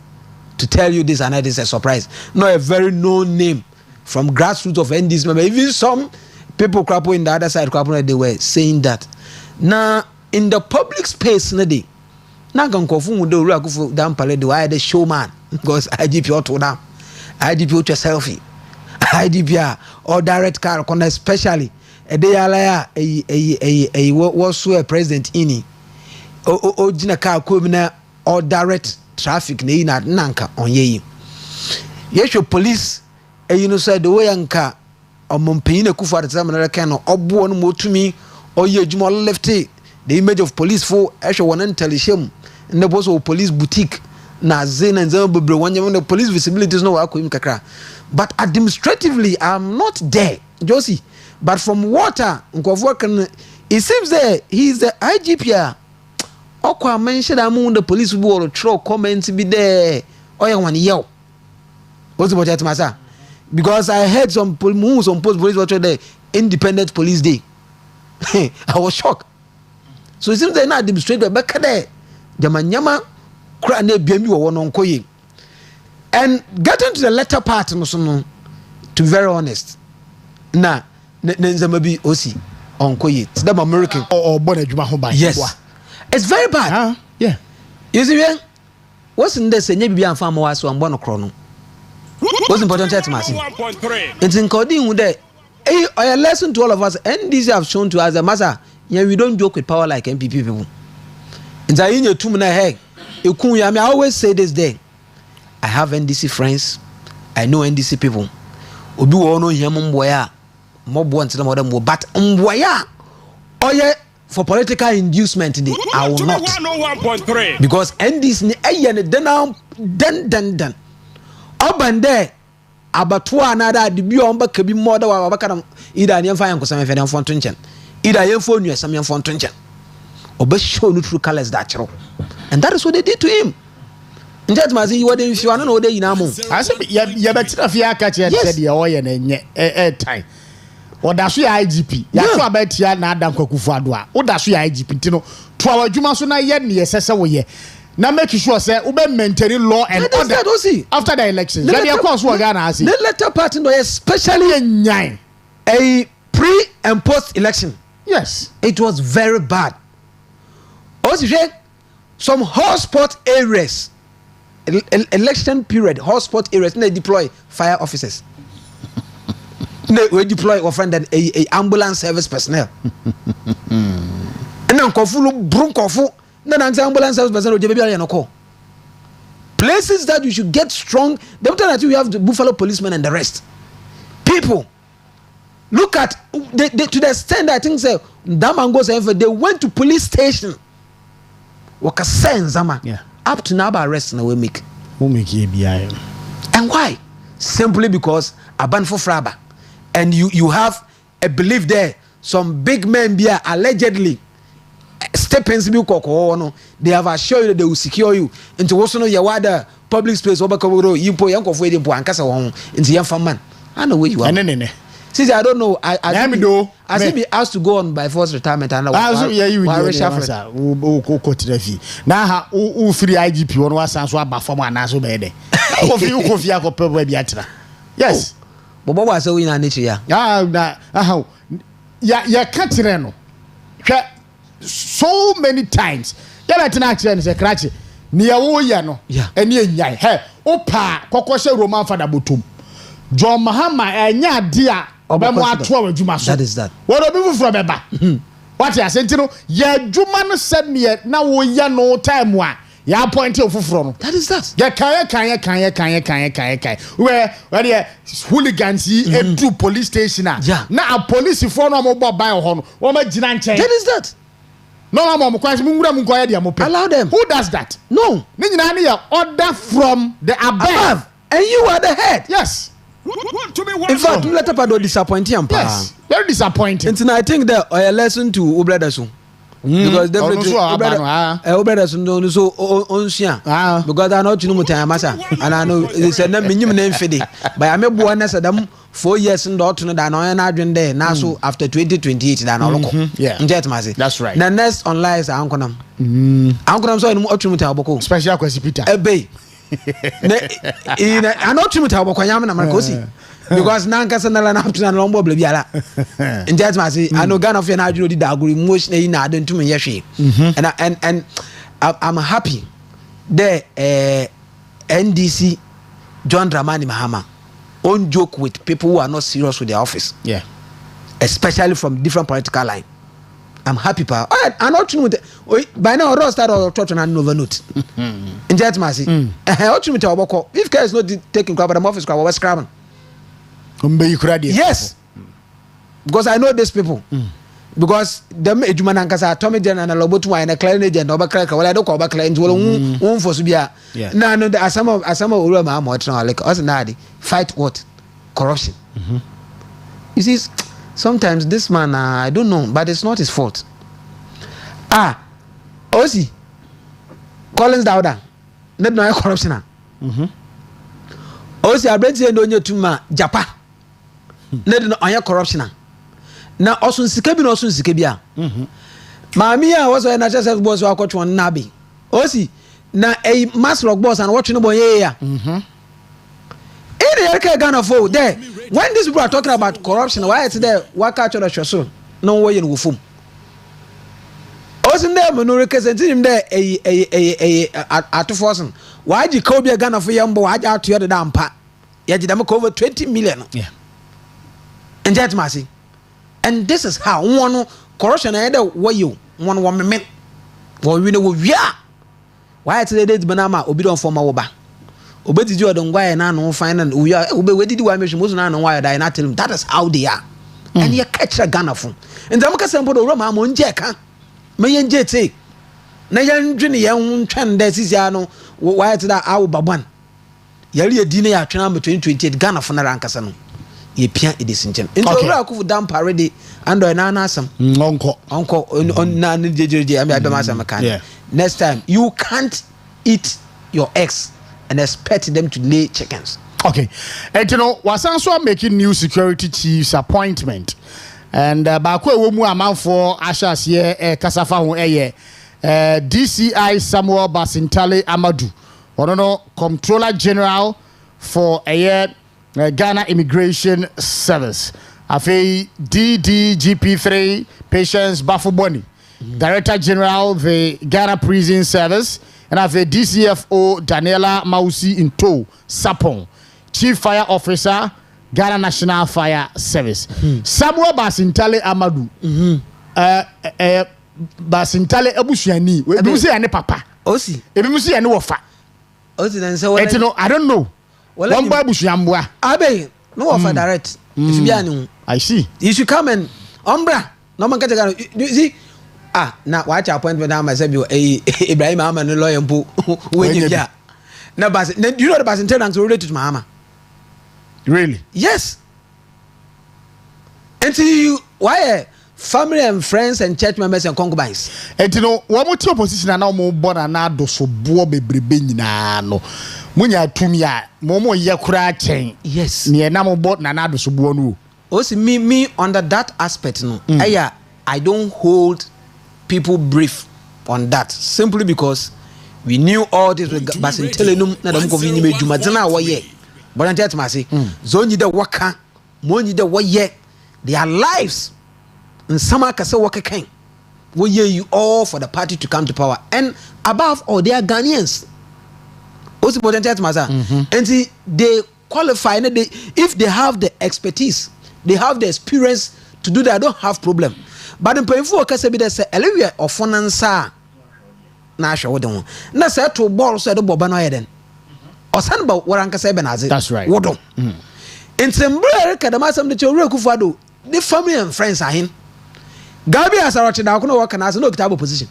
to tell you this and that is a surprise not a very known name from grassroots of NDC member even some people crappo in the other side crappo they were saying that now in the public space na dey na gankofu mu do ru Akufo-Dampare dey why the showman because IGP auto down IGP auto selfie IGP or direct car corner especially e dey ala was so a president ini o jina car ko na or direct traffic na nanka onye yi yesho police you know said the way anka omompeyin Akufo at time na kan no obo no motumi oye adwuma lefty the image of police for ehwe won intelligence and boss of police boutique na zen and zen bebre won the police visibility is no wa akoyim kakra but administratively I'm not there Josie but from water nkofo kan it seems that he is the IGP okwa mention among the police will throw comments be there oya wan yell what's about that masa because I heard some post police watch there independent police day I was shocked so it seems they're not administrator back there jamanyama kra na biami wo no nkoye and getting to the latter part no so no to be very honest na nzama bi osi onkoye it's them American or born adwuma ho ban yes it's very bad yeah you see when what's in this enye bibia amfa ma waso ambo no kro no what's important to us it's in coding with the a lesson to all of us and these have shown to us a matter yeah we don't joke with power like MPP people in the two na hey I always say this day I have NDC friends I know NDC people obi wo no hia mboya mobo ntena mo dem but mboya oye for political inducement I will not 101.3 because NDC ni eye ne dan obande abatua na da de bi on ba kabi moda wa baka na ida ne mfa yanko sam fe dem fonto nchen ida yemfo nua sam yem fonto nchen oba show no true colors that chero and that is what they did to him Injet mazi you dey if you no dey inamo. I say you better fear catch and said the oil and time. Or that's your IGP. Ya so abetia na Adam Kwakufu a. O that's your IGP tino. To our adwuma so na ye ne yesese wo ye. Na make sure say we be maintaining law and order after the elections. Let me cross what Ghana has. The latter part no especially a pre and post election. Yes, it was very bad. Also, some hotspot areas, election period, hotspot areas, they deploy fire officers. We deploy or friend a ambulance service personnel. And then kofu brunkofu. Then ambulance service personnel will call. Places that you should get strong. The time you have the Buffalo policemen and the rest. People. Look at to the extent that I think say Damango they went to police station. Waka sense up to now arrest na we make. And why? Simply because a ban for fraba. And you have a belief there. Some big men be allegedly steppings be no. They have assured you that they will secure you into also no yawada public space obakoro yimpo yanko for yimpo ankasa won into yan man. I know where you are. See, I don't know. I see be asked to go on by forced retirement and now who free IGP one was so about form and so bad. Yes. But what was so in nature? Yeah, Caterano. So many times. Yeah, is a cratch near Oyano. Yeah, and near Yai. Hey, Opa, Kokosha Roman Father Butum. John Mahama, and ya dear. That is that. What are people from Eba? What you said, yeah, Juman said me now we ya no time one. Ya point you from. That is that. Ya kaya. Where the hooligans and two police station. Yeah. Now a police for no more by on. What Jinan change? That is that. No, allow them. Who does that? No. Order from the above. And you are the head. Yes. In fact, let us do disappointing. Yes, very disappointing. And I think that a lesson to Obradasun. Because definitely Obradasun don't so on because I know you know Masa and I know it's a minimum fidi. But I remember one as Adam 4 years in Dortmund and I know there now so after 2028 than all local. Yeah, that's right. The next online is Uncle Uncle so in Otumutaboko. Special question Peter. A bay. I know too much about Kwayama and Marcosi because Nankas and Lanapton and Lombo Blabiala. And that's my say, I know Ghana of Yanadu did agree most in Aden to me, Yashi. And I'm happy there, NDC John Dramani Mahama on joke with people who are not serious with their office. Yeah, especially from different political line. I'm happy, pa. I know you by now. Ross started or church and over note. In that massy, if care is not taking crap, but I'm office crap. What's crabbing? Yes, because I know these people. Because them Ejumanankas Tommy Jen and a Lobotu and a client agent over crack. Well, I don't call back clients. Well, for Subia. No, no. Some of Urama Motra like us and fight what corruption. You see. Sometimes this man, I don't know, but it's not his fault. Osi, Collins Dowda, not no corruption. Osi, I bet you don't know to ma Japa, not no corruption. Now, also Sikabin, also Sikabia. Mamia was a natural self boss who are coach one Nabi. Osi, now a mass rock boss and watching a boy here. Ghana for there. When these people are talking about corruption, why it's there? Why catch on show? No way in Wufum. Also, there, Manurikas him there at 2,000. Why did Kobe Ghana for Yambo? Why out to the damn part? Yet you over 20 million. Yeah. And that's massy. And this is how one corruption either what you 1 minute. Well, we know we are. Why it's the days Banama, Obidon for Mawoba. Obedi you don't why na no find and we are we did why mission most na no why die na tell them that is how they are. And you catch a Ghana phone. And the Amaka Sambo Roma Monjeka. May NJT. Na yan dwene yan twan da sisiano why it's that our baban. Yali a dinner ya twan 2028 Ghana phone na rankasa no. Ye pia e desinchen. Into ora akufu dam parade ando na na asam. Onko on na jejeje am ya be ma asam kan. Next time you can't eat your eggs and expect them to lay chickens. Okay, and you know, was also making new security chiefs appointment, and back where we amount for Ashas here, Kasafa DCI Samuel Basintale Amadou, or Comptroller General for Ghana Immigration Service. Afe DDGP3 Patience Bafuboni, Director General the Ghana Prison Service, and Afe DCFO Daniela Mausi Into Sapon, Chief Fire Officer Ghana National Fire Service. Samuel Basintale Amadou. Basintale Ebusiani. We say ane papa. Osi. Ebi say ane wofa. Osi then say what? I don't know. One boy Busiambwa. Abe no offer direct. If you be I see. You should come and Umbra. No man can you see. Now watch appointment now myself you Ibrahim Ahmed no lawyer mpo when you ya. Now Bas you know the Basintale is related to Mahama. Really? Yes. And you why family and friends and church members and concubines. And you know, one more opposition and now more born and now do so boy bebrebe nyina no. Munya tumia momo yakura chain. Yes. Ni na mo bought na na do so boy no. Also me under that aspect no. I don't hold people brief on that simply because we knew all this with Basintelenum na dem ko vi nyime djuma dina wo ye. But I tell say zonyi de waka monyi de wo ye their lives in some kase work king we hear you all for the party to come to power and above all they are Ghanaians also important matter and they qualify and if they have the expertise they have the experience to do that I don't have problem but in painful kase be there say elewia ofonansa na hwe wodon na say to ball so the boba no yeden osan ba waranka say benaze that's right wodon in sembre kadama sam de chowre kufado the family and friends are him Gabi as a rotina kono work na no kitabo position.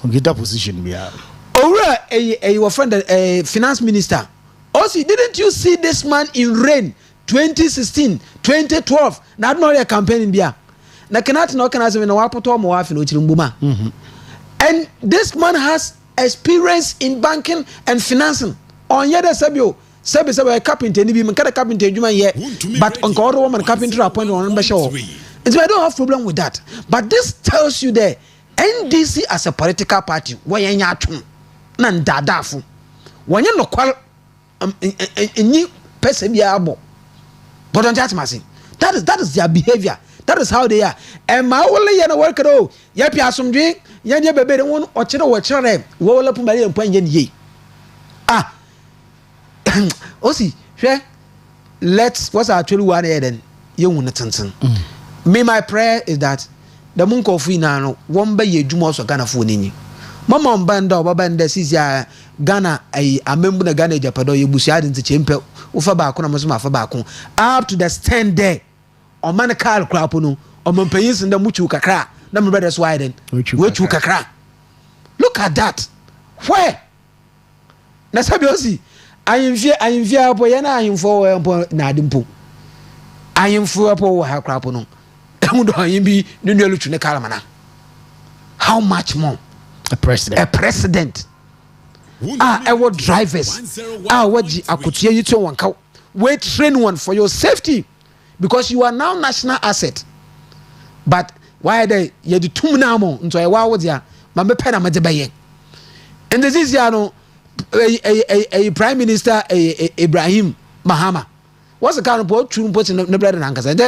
Kita position bia. Owura your friend finance minister. Also didn't you see this man in rain 2016, 2012 na no your campaign bia. Na kanat no kana se na wapoto mo wa fi no chirimbuma. And this man has experience in banking and financing. On yede sabio sabi a carpenter ni bi man kada carpenter adwuma ye but on ko woman carpenter appoint on be show. So I don't have problem with that. But this tells you that NDC as a political party, why you atum na ndadafu. When you no kwal any person be abo. But don't chat masi. That is their behavior. That is how they are. And my only yana work do. Ya pi asumdwe, ya nye bebe de won o kire wo kire. Wo wala pu mari empan ye ye. Osi, hwe let's what's actually one here then. You won tantan. Me my prayer is that the monk of Finano won't be ye Jumos or Ghana for Nini. Mama Banda or Banda sees ya Ghana a member of Ghana Japado, you bushad into Chimpe, Ufabakuna Masuma Fabakun, up to the stand there or Manakal Crapuno or Montpellier and the Muchu Kakra, number brothers widen, which Kakra. Look at that. Where? Nasabiosi, I am via Boyana, I am for Nadimpo. I am for a crapuno. How much more? A president. Our drivers. We train one for your safety because you are now national asset. But why they you do two namo into a wow there? Mamma pena madebaye. And this is a prime minister Ibrahim Mahama. What's the kind of boat true put in the bread and anchors? And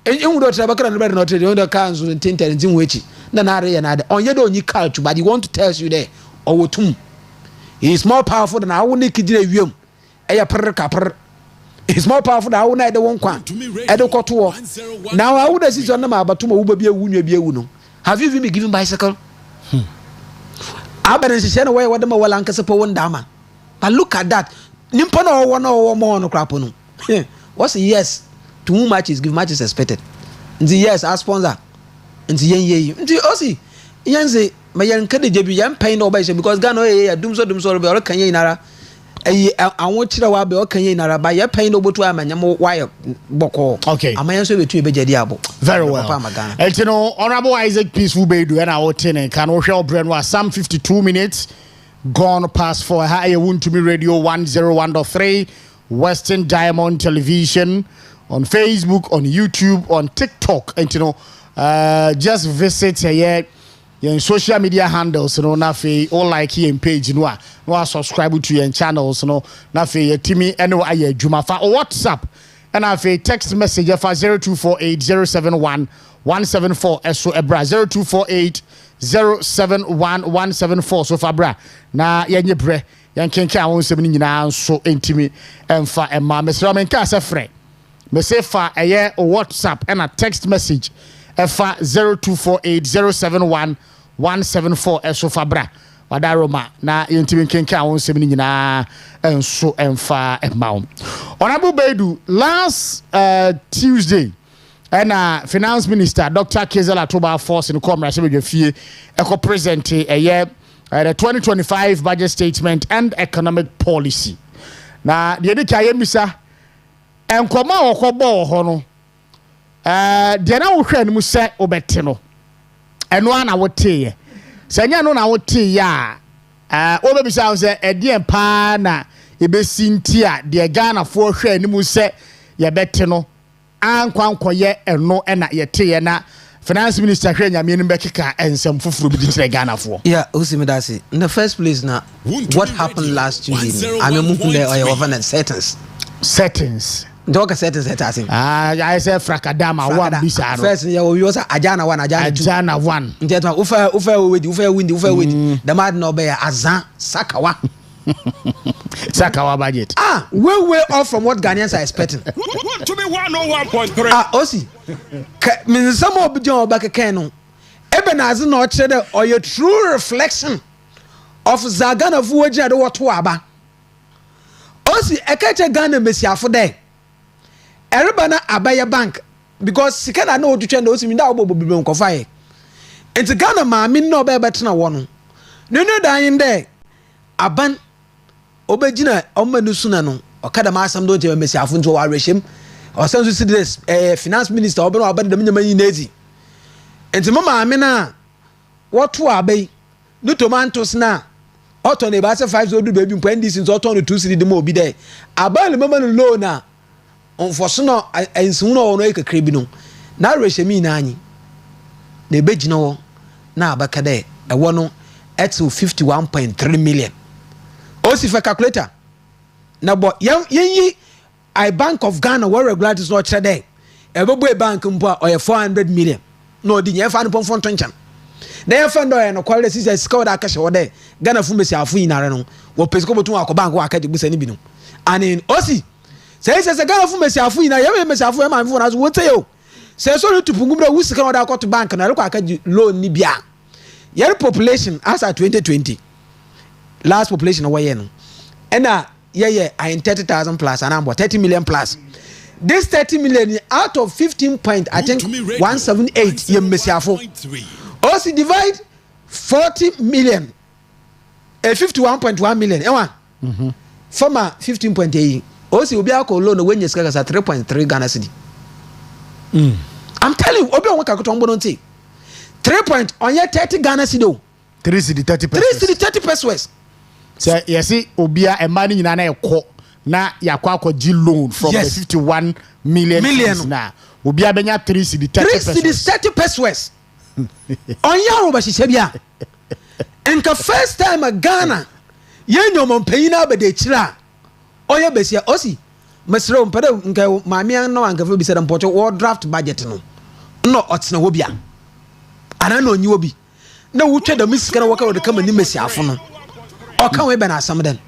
you would have a kind of bread not the other cans and tinted and in which Nanare and other on your own culture, but he want to tell you there or tomb. He is more powerful than our naked room. A per capper. He's more powerful than our night the one quan. Edo now I would assist on the map, but tomorrow will be a wound, be a wound. Have you been given bicycle? Abba is sent away what the Mawalanka support dama. But look at that. Nimpano one or more on a crapono. What's yes? To whom matches give matches expected? The yes, our sponsor. And the yen ye. Osi. Yanze, my young Kadi Jebi, young pain or by because Gano, dumso, or can ye nara. I want you to wabe or can ye nara by your pain over to a man, wire boko. Okay. I may answer with you, Bejadiabo. Very well. And you know, Honorable Isaac Peaceful Bedu and our tenant can show Brand was some 52 minutes. gone past 4. Hi, to me radio 101.3 Western Diamond Television on Facebook, on YouTube, on TikTok, and just visit here. Your social media handles, nafe all like your page, no subscribe to your channels, nafe Timmy, anyway, Jumafa or WhatsApp, and nafe text message for 0248-071-174 so ebra 0248-071-174 so fabra na yenye bre yankenka won sem ni nyina so entimi emfa emma mesra menka se frɛ me se fa eye WhatsApp and a text message efa 0248-071-174 so fabra wadaroma na yentimi kenka won sem ni nyina enso emfa emma Honorable Baidu, last Tuesday and Finance Minister Dr. Kezela Toba Force in Commerce Fee present a year the 2025 budget statement and economic policy. Now the other misa and koma okobo hono de na wo hwe no se obeteno eno ana wote sanya no na wote ya obebisa se ede pa na ebesintia de Ghana fo hwe ni mu se ye beteno ankwankoye eno na yete na Finance Minister hwe nyame no bekeka ensem fufuru bi dire Ghana fo. Yeah, Usimidasi. In the first place now, what happened last Tuesday? I mean mukunde over settings. Doka settings etasin. I say frakadama one bisa no. First you was ajana one. Njetwa ufa windi. The mad no be azan sakawa. Sakawa budget. Way off from what Ghanaians are expecting. To be 101.3. Osi. Mean some of John Bakakano. Ebenazi no chere or your true reflection of Zagana Fuja do what waba. Osi ekache Ghana Messia for day. Erebana Abaya Bank because Sikana know to change those in that will be fire. It's Ghana ma mean no better one. No dying there. Aban obejina omanu suna no okada ma asam do je mesiafo nto wa rehim o sense see this finance minister obeno abade dem nyama yi nezi enti mama amena woto abai no tomatoes na oto ne ba se 5 so do baby mpan dis nso oto no 2 cedi dem obi dey abale mama no low na onfoso no ensun no ono ekakre bi no na rehimi na anyi na ebejina wo na abaka dey ewo no at 51.3 million. Osi for calculator. Now, but ye I Bank of Ghana where regulators not today. Every bank or 400 million. No, the year fan upon tension. They found no quality is scored a cash or there. Ghana for Messia Fui Narano, or Pesco to our bank or Academy Busani. And in Osi says a Ghana for Messia Fui, I have a Messia for my phone as what say you. Says sorry to Pungura, who's come out to bank and I look at loan Nibia. Your population as at 2020. Last population away no. And I in 30,000 plus and I'm 30 million plus. This 30 million out of 15 point I think 178 ye mesiafo. Also divide 40 million 51.1 million. Former 15.8. Also obi akọ loan when you scale 3.3 Ghana cedi. I'm telling you obi won ka koto ngbo nti. 3 point on your 30 Ghana cedi. 3 cedi 30 pesos. 3 cedi 30 pesos. So yesi obia e mani nyina na ekọ na yakwa akọ loan from the 51 million na obia benya 3 cedi 30 pesos. 3 cedi 30 pesos. On yaro ba hihye bia. Enka first time a Ghana yenyo mompanyina ba de kira. Oye besia osi mesro mpede nka maami an no anka fe bi se dem pocho war draft budget no. No otsena wo bia. Ana no nyi wo bi. Na wo twa da misika na waka wo de kama ni mesiafo no. Oka we be na asam den.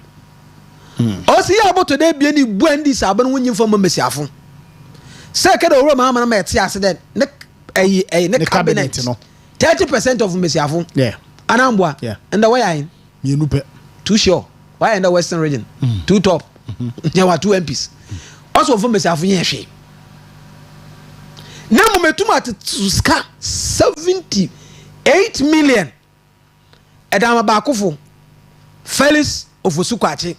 Osi ya boto de bia ni buandi sa abon wonyi fo mesiafo. Se ka da oro ma ma na ete ase den ne ne cabinet no. 30% of mesiafo. Yeah. Anambwa. Yeah. And the way I you know too sure. Why in the Western region? Too top. There were 2 MPs. Also from mesiafo yen hwe. Na mo metuma to ska 78 million. Edama bakofo Felix Ofosukwachi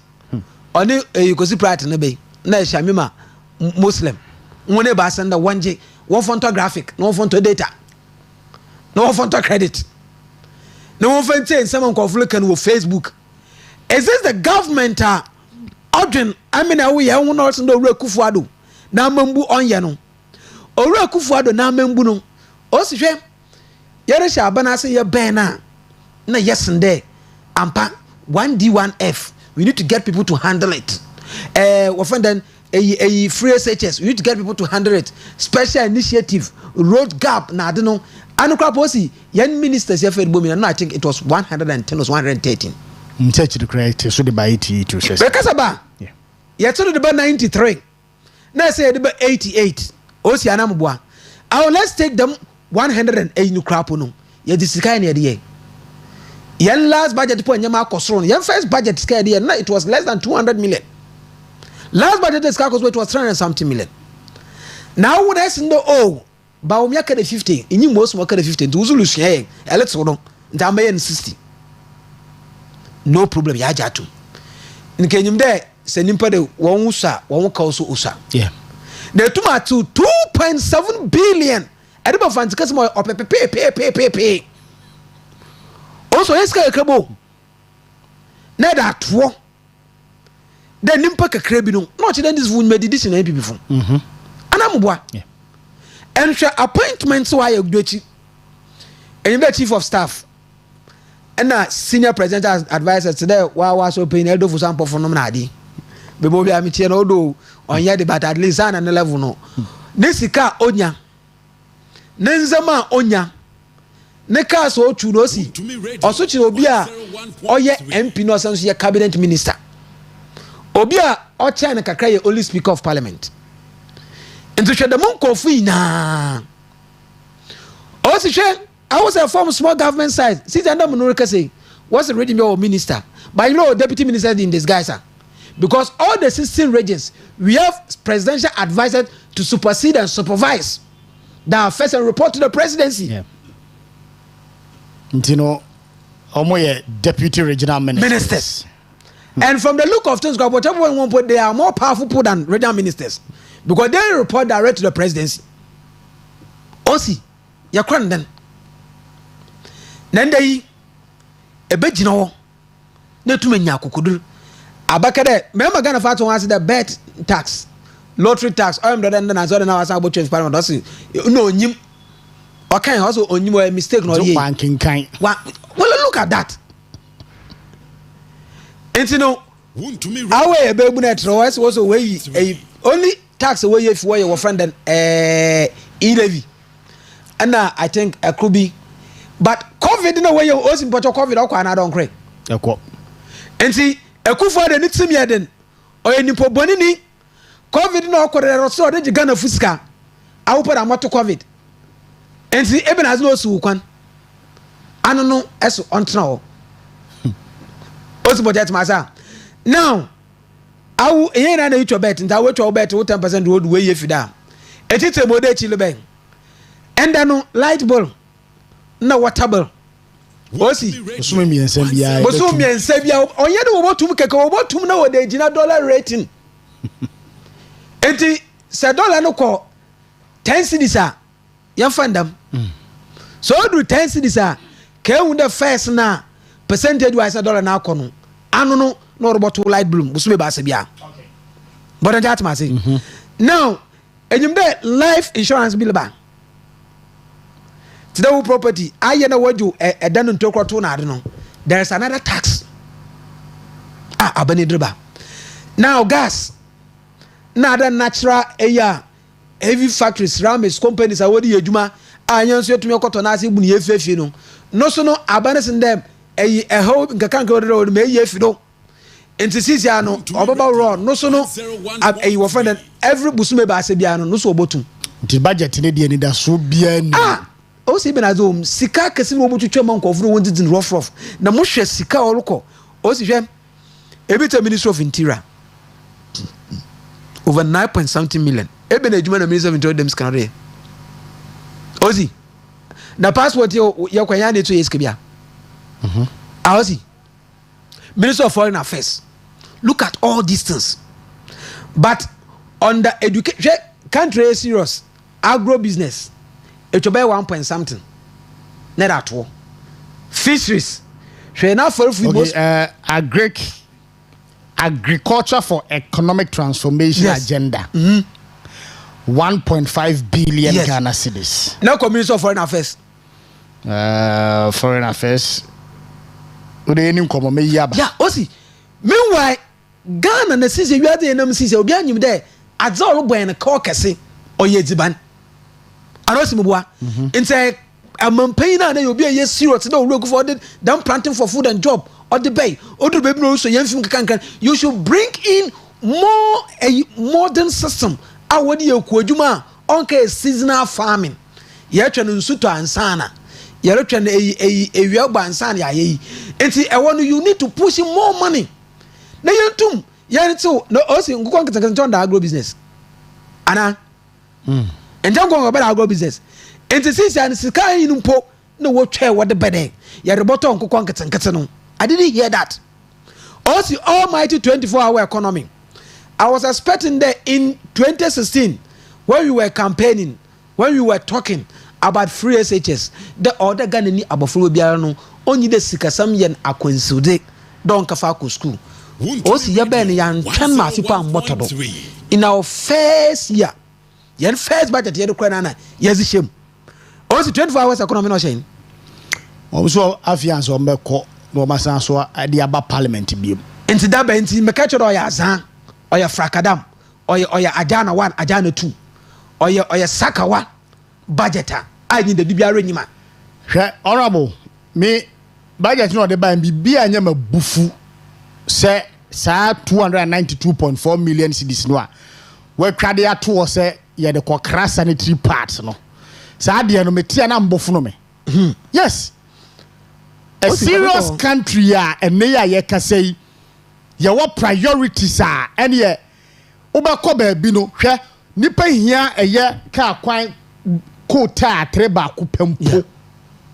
oni Kosi Pratt na be na Shamima Muslim won e ba senda wanje one fonto graphic no fonto data no fonto credit no one fonto nsema nkoflo kan wo Facebook Is this the government Odin Amina we ya won also no Kufuado na mambu onye no Owura Kufuado na mambu no o si hwe yere sha abana se ye ben na yes nde ampa 1D1F we need to get people to handle it we find then a free SHS we need to get people to handle it special initiative road gap na ade no anukra posi yan ministers ya fed bomi na I think it was 110 or 113 Mtechi the create so the by 82 says because about yeah to the 93 na say the 88 osi anamboa let's take them 108 no crap no ye disika na ye yan last budget point nyama akosoro yan first budget sky there na it was less than 200 million last budget sky cost it was 300 something million now would I know ba o miaka de 50 inyi most mo ka de 50 to uzulu sua ye eletso no nta ma ye 60 no problem ya jatu nkenyim de se nimpa de won usa won ka so usa yeah the tomato 2.7 billion ediba fanti kase mo opepepe also eska ekabo na da to de nimpa kakra bi no no che this wound meditation na bibi fun anamboa yeah and appointments why you do it and you chief of staff and senior presidential advisor today wa so paying eldo for sample for nominadi be mo bi amitie na odo onye de but at least na level no nesika onya nenzama onya ne ka so otu no si oso chi obi a oye MP no senso ye cabinet minister obi a o chain kakra ye only speaker of parliament into the monko free na also I was a former small government size since under Monorika say what's the region your minister but you know deputy minister in disguise because all the 16 regions we have presidential advisors to supersede and supervise that first and report to the presidency. Yeah. You know, deputy regional ministers. And from the look of things, whatever one want put, they are more powerful people than regional ministers because they report direct to the presidency. Osi, ya kwan then. Nende ebejino na tumenya kokodur. Abakade, remember Ghana fat one the bet tax, lottery tax, I'm the then as well now as about change parliament. No nyim. Okay, also onyim a mistake no ye. Banking kind. Well, look at that. And you know, our way a baby net was also way a only tax away if we were friend and e-levy. And now I think a could be, but COVID in a way you also put your COVID or I don't create. And see, a coup for the next year then, or any po bonini, COVID no correct so that you gonna fuska. I open a motor COVID. And see, even as no sukan. I don't know as on now. Also, but that's myself. Now, I will hear an each bet, and I will to bet 10% road way if you down. It is a model chili and then light bulb, no water bill. Osi, swimming and Sabia, Bosumi and Sabia, or yet over to make over to know the $10 rating. $80 no call 10 cedis. You find them. So do 10 cedis. Can the first now percentage wise $1 now kono. Ano no about light bloom. Bosumi basebia. But that's my say. Now, and you life insurance bill ba. Today property. I know what you a done to no. There's another tax. Abani driba. Now gas. Now the natural air. Heavy factories, rames, companies are what you do. I answer to me cotonasi buni efe no. No so no abanes in them a whole can't go road may if you know. Into Sisiano, Obaba Raw, no so no a friend every busume basebiano, no so botum. The budget in India need a so bien. O si benazum sika kesi wo butu twema nko furu wonti din rough na mo hwe sika orukọ o si hwe ebita ministry of interior over 9 something million ebe na adwuma na ministry of interior dem scanner o si na passport ye kwanya na eto yeske bia o si ministry of foreign affairs look at all these things but on the education country is serious agro business it will be 1 point something. Not at all. Fisheries. hwɛ na for agriculture for economic transformation agenda 1.5 billion Ghana cedis. Now Community of Foreign Affairs. Foreign Affairs. Yeah, Osi. Meanwhile, Ghana na sisi you are the enemy sisi obi anyim there. Azoro boy na call kese oyedziban. Anosi mubwa. Inte amampain na you be a serious no work for the down planting for food and job or the bay. Odo baby no so yemfim kankan. You should bring in more a modern system. Awodi ekwadwuma onka seasonal farming. Ye twa no nsuto ansana. Ye retwa no ewia gba ansana ya yi. Enti you need to push in more money. Na yentum yentu no osi ngukwa nketenkete the agro business. Ana enja ngwa ba agro business. Enti sisi an sika yin mpo na wo twa wo de bede. Ye reboto ngukwa nketenkete no. I didn't hear that. Osi almighty 24-hour economy. I was expecting that in 2016, when we were campaigning, when we were talking about free SHS, the other Ghanaian abofro biara no only the sikasam yen akwensude don kafa ko school. Osi ye ben yan twan ma fipa mbotodo. In our first year, yen first budget ye kura na yes shem. Osi 24 hours economy no shen. So afiance o meko no masan so ade aba parliament biem. Enti da ba enti meka choro ya azan. Oya frakadam oya ajana 1 ajana 2 oya sakawa budgeter I need the dubia renima hwe honorable me budget no de ban bibia anya mabufu se sa 292.4 million cedis no a we twade ato se ye de kokra sanitary parts no sa de no metia na mbofu no me yes a serious country a ene ya ye kasei your priorities are any obako baabi no hwe nipa hia eye ka kwan kota treba ko pempo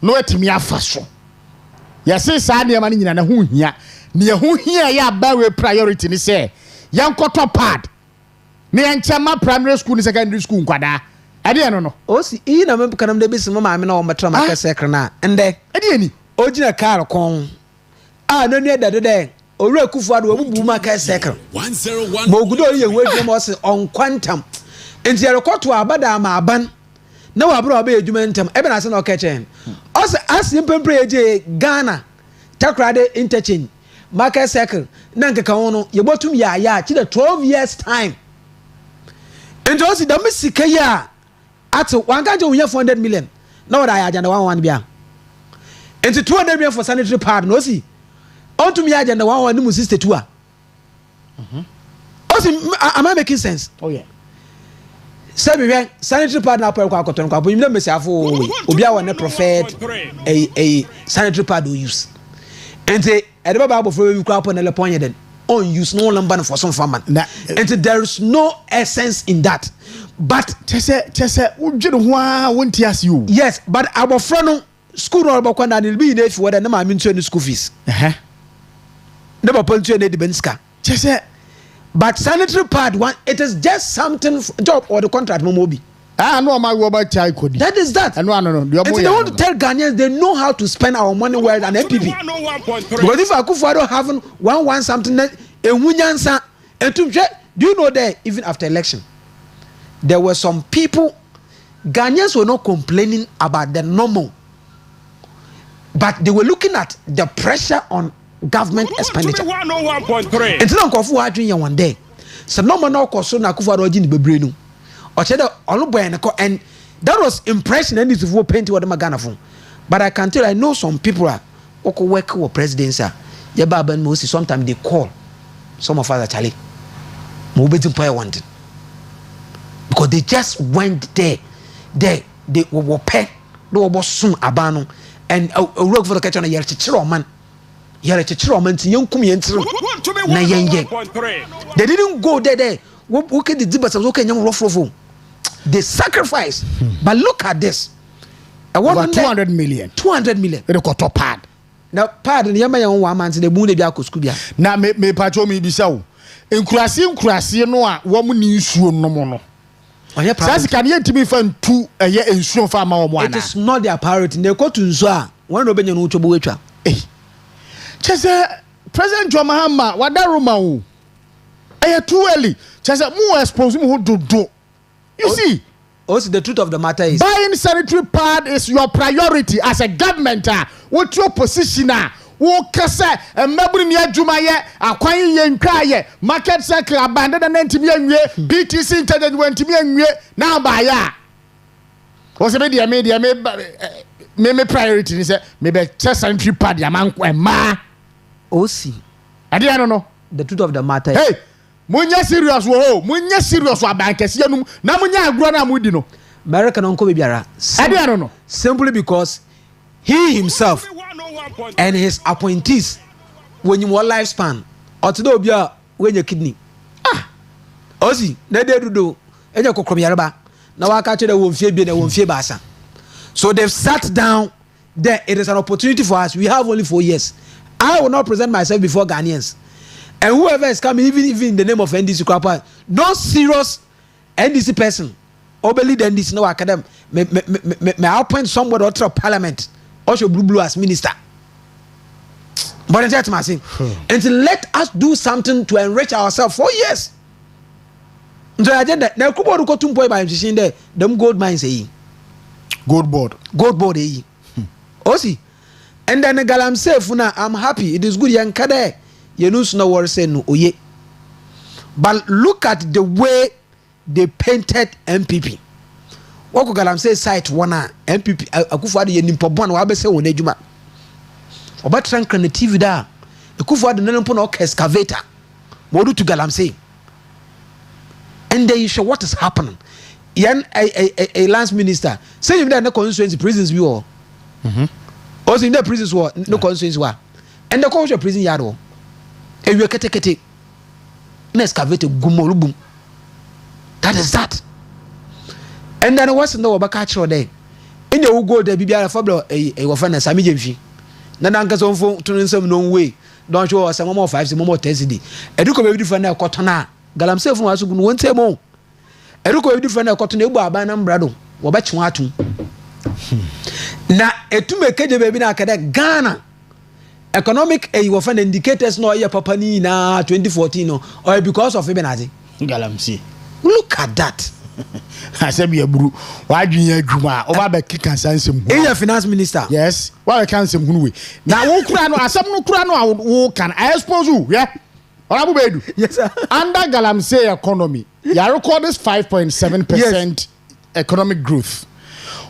no etimi afaso yesi saa ne ma ne nyina na ho hia ne ho hia ya bawe priority ni say yankoto pad ne yanchama primary school ni secondary school nkwada ade no osi yi na mem kanam de bisimo ma me na o metra ma kase krana ende ade ni ogina car kon no ne dade Ore kufuado wabubu maka second 101 Mogudo ye wedwem ose on quantum enti yerekoto abada ma aban na wabro aba edwuma ntam ebe na se na okechen ose asimpempre eje Ghana takrade interchange maka second na nkeka wono ye botum ya chi the 12 years time enti ose da misika ya at wangaje unya 400 million na wada ya agenda 11 bia enti 200 million for sanitary pad no see on to me agenda 1 ni mu 62 a am I making sense? Oh yeah. Say sanitary pad na kwa akoton kwa bo mesi afo obi a won preferred a sanitary pad we use ente e de baba abofo we kwa upon le ponye den on use no lumber for some farmer ente there is no essence in that but chese ujiro ho a wonti as you yes but abofo no school no ba kwa na ni bi na efi wada na ma mi ntu ni school fees never point to any benska. But sanitary pad one, it is just something job or the contract mobi. No, my robot child could. That is that. No. They want to tell Ghanaians they know how to spend our money well than MPP. But if Akufo-Addo having one something that do you know that even after election, there were some people, Ghanaians were not complaining about the normal, but they were looking at the pressure on government expenditure. It's not Kofu Adrian one day. So no man so na Akufo-Addo ogini bebre no. O chede oluboy na ko and that was impression and this for paint what Ghana phone. But I can tell I know some people are work with presidency. Ya baba no see sometimes they call some of us actually. Mo betim pay one thing. Because they just went there. They were pay no was soon abano and work for the kitchen yel chichiro man. Yere chichiro man tin yankum yentiro na yenye they didn't go there okay the dibas okay nyam rough they sacrifice but look at this about 200 million they got top pad now pad the yama yan one man they bu de bia kosku bia na me pacho me bisa wo enkurase no a wo mu ni nsuo no mo no sase kan ye ntimi fa ntu eye ensuo fa ma wo mo ana it is not their priority they go to nsuo a one no benya no chobo wetwa Chese President John Mahama wadaruma o. Too early. Chese mu expose mu do. You see, also the truth of the matter is buying sanitary pad is your priority as a government. What your position? Wo kasa mabru ni adwuma ye akwan ye nkra ye market cycle abandon na ntimi anwie BTC intelligence wantimi anwie na ba ya wo se media me priority ni say me be sanitary pad ya man ma osi ade ya no the truth of the matter hey munya serious wo munya serious abankese anum na munya agro na mudi no America no ko be biara ade ya no simply because he himself and his appointees when you more lifespan or to do bia when your kidney osi na dey do enye kokrom yareba na waka che da won fie bi na won fie baasa so they've sat down there. It is an opportunity for us. We have only 4 years. I will not present myself before Ghanaians, and whoever is coming, even in the name of NDC Kwapa, no serious NDC person or lead NDC no academy may appoint somebody or parliament or should blue as minister. But and let us do something to enrich ourselves 4 years. So agenda na kubo ruko tumpo by there them gold mines gold board osi and then galam safe na I'm happy. It is good yankade yenus no worry say no oye, but look at the way they painted MPP. Wako galam say site wana MPP akufo ade yenimpo bon wa be say won adwuma obatran kan TV da akufo ade nanimpo na excavator modu to galam say. And then you show what is happening. Yan a lance minister say you there no constituency prisons we all. Also in the prisons war no constituency war. And the culture prison yard war. And we kete na excavate gumolu boom. That is that. And then what's no obaka chro there. In the go there bibia fablo e wofana sami jemfi. Na nanka so mfo tunu nsam no way. Don't show us some more 5 some more 10 cedi. Eduko be different na kotona. Galamsey fun wasu gun wonte mo eruko be different na kotona egbu aban na mbrado wo ba chiwa atu na etume keje be bi na akada Ghana economic wo fan indicators no ye papa ni na 2014 no or because of Ibenazi Galamsey. Look at that. I said be aburu wa adwun adwuma o ba be kika sansem hu your finance minister. Yes wa be kansem hu we na wo kura no asem no kura no wo kan I expose you yeah. Yes, sir. Under Galamsey economy, you record this 5.7% economic growth.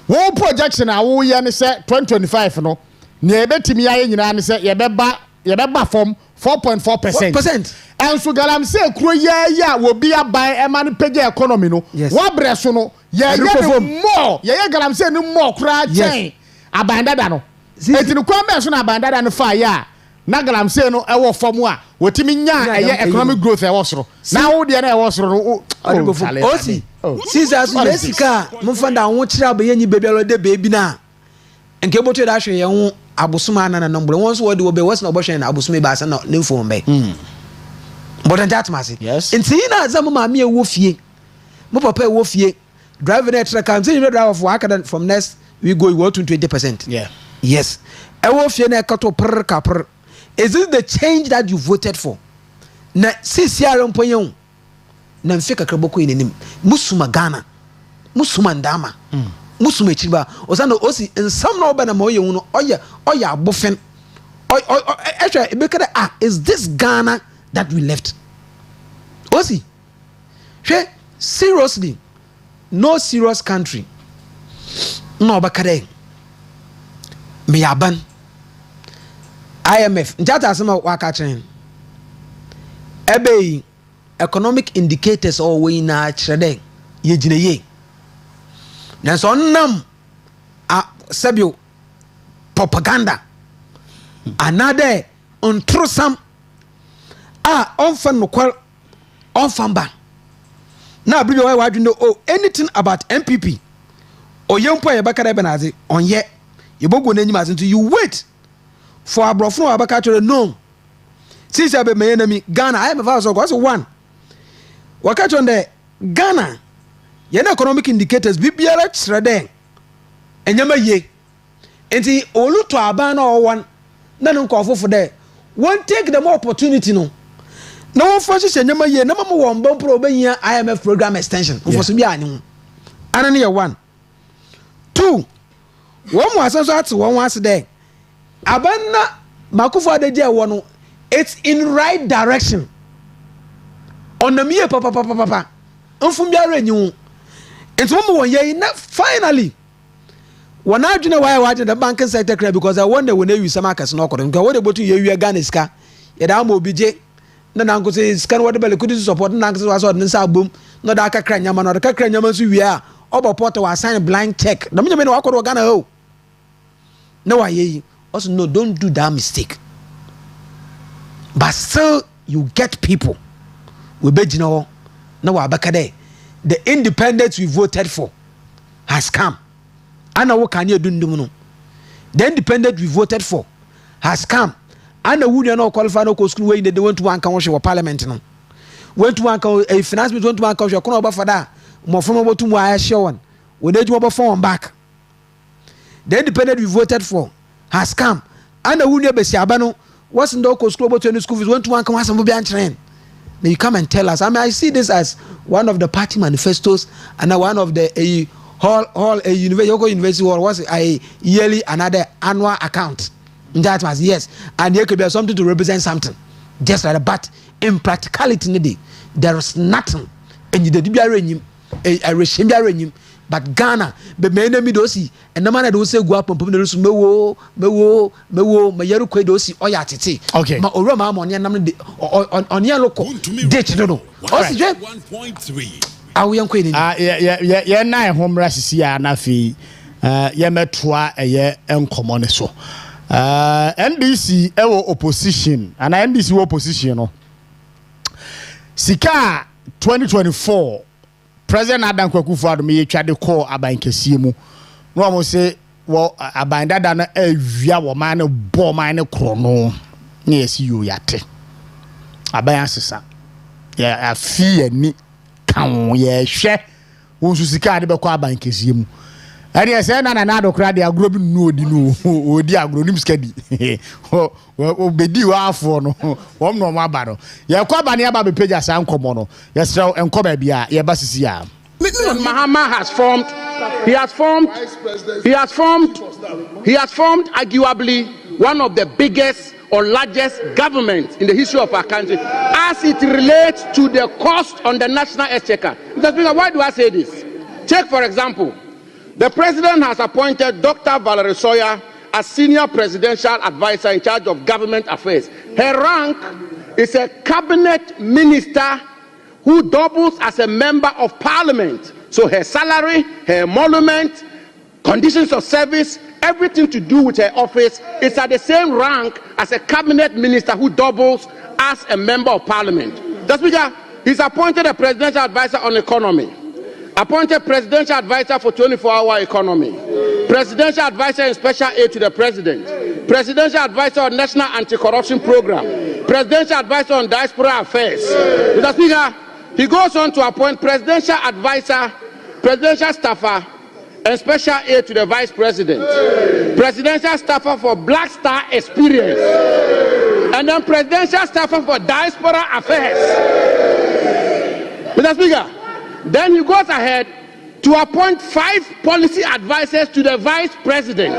One projection I will say 2025 no. Near betimi aye nyina ne say ye beba from 4.4%. And so Galamsey kro ya will be a buy a man page economy no. Wa breso no ye more. Ye Galamsey no more kra chain. Abandada no. Enti no kwa me so na abandada no fa ya. Na Galamsey no e wo form a wotimi nya economic growth e wo soro na wo de na e wo soro no osi since as Jessica mo fanda wo kira be yanyi bebialo de bebi na nke boto da hwe ye ho abosoma na number won so wo be wos na oboshen na abosoma ba sa na nemfo mbe but that masi nti na azam ma me e wo fie mo papa e wo fie driving a truck am say you drive for accident from next we go to 20%. Yes e wo fie na kato per kapr. Is it the change that you voted for? Na CCR mponyo na mfika kraboko inenim musuma Ghana musuma ndama musuma chiba osano osi nsam na oba na moye hu oya abofen actually ebekada is this Ghana that we left osi seriously no serious country no obakade me yaban IMF njata asema waka chen ebe economic indicators all we na chrede ye gine ye na so nam sabio propaganda another untrusam onfan no kwal onfan ba na abibi wa wadwuno anything about MPP oyempo ye bakara benazi onye yebogo na nyima so you wait for abrofo abaka chore no since abe me enemy Ghana I am a so go one waka on the Ghana ye na economic indicators bibiara chrede enyama ye enti oluto aba na one na no nkofo fo de won't take the more opportunity no. No one forces a number year, number one bomb pro IMF program extension. For some year, and one. 2. One was also one once a day. Abana Makufa de Dia one. It's in right direction. On the mere papa. Unfumia renew. It's 1 year finally. When I do know why I watch the banking sector because I wonder when they use some markets no because what about you Ganiska? Yadamo BJ. No uncle says can what the could support Nanks was on the boom. No dark cranium or the cranium we are. Oba Porto was sign a blank check. The minute I could Gana ho. No, I also no, don't do that mistake. But still, you get people. We bet you know. No, Abakade. The independents we voted for has come. And what can you do? The independent we voted for has come. And the would not qualify no school way they went to one council or parliament. No. Went to one a finance went to one council or for that. More from about 2 more show when they do about 4 back. The independent we voted for has come. And the would be Siabano wasn't no school about 20 schools went to one council and be trained. Now you come and tell us. I mean, I see this as one of the party manifestos and one of the a university hall was a yearly another annual account. That was yes, and there could be something to represent something, just like that. But in practicality, there is nothing. And you did a regime, but Ghana, the main enemy dosi, and the man that will say go up and put the mewo, mayeru kwe dosi oyatiti. Okay. Ma oroma on your local date no. 1.3. Yeah, na home rasisi ya na fi metwa enkomo ne so. NDC ewo opposition, and NDC wo opposition no. Sika 2024 President Adam Kwaku-Addo me twa de call aban kese mu. No amo say wo aban dada na awia wo man ne bo man ne kro no. Na yesi yo yate. Aban asesa. Ya afi ani kan ye hwe won su sika de be kwa ban kese mu ani say na do kra de agro bi no odi no odi agro nim skadi o bedi wa afo no wom no ma ba no ye kwa ba ne aba be page asa nkomo no ye srew enko ba bia ye ba sisi ya Mahama has formed arguably one of the biggest or largest government in the history of our country as it relates to the cost on the national exchequer. Why do I say this? Take, for example, the president has appointed Dr. Valerie Sawyer as senior presidential advisor in charge of government affairs. Her rank is a cabinet minister who doubles as a member of parliament. So her salary, her emolument, conditions of service, everything to do with her office is at the same rank as a cabinet minister who doubles as a member of parliament. The Speaker, he's appointed a presidential advisor on economy, appointed presidential advisor for 24-hour economy, presidential advisor in special aid to the president, presidential advisor on national anti-corruption program, presidential advisor on diaspora affairs. Mr. Speaker, he goes on to appoint presidential advisor, presidential staffer, and special aid to the vice president, presidential staffer for Black Star Experience, and then presidential staffer for diaspora affairs. Mr. Speaker, then he goes ahead to appoint 5 policy advisors to the vice president.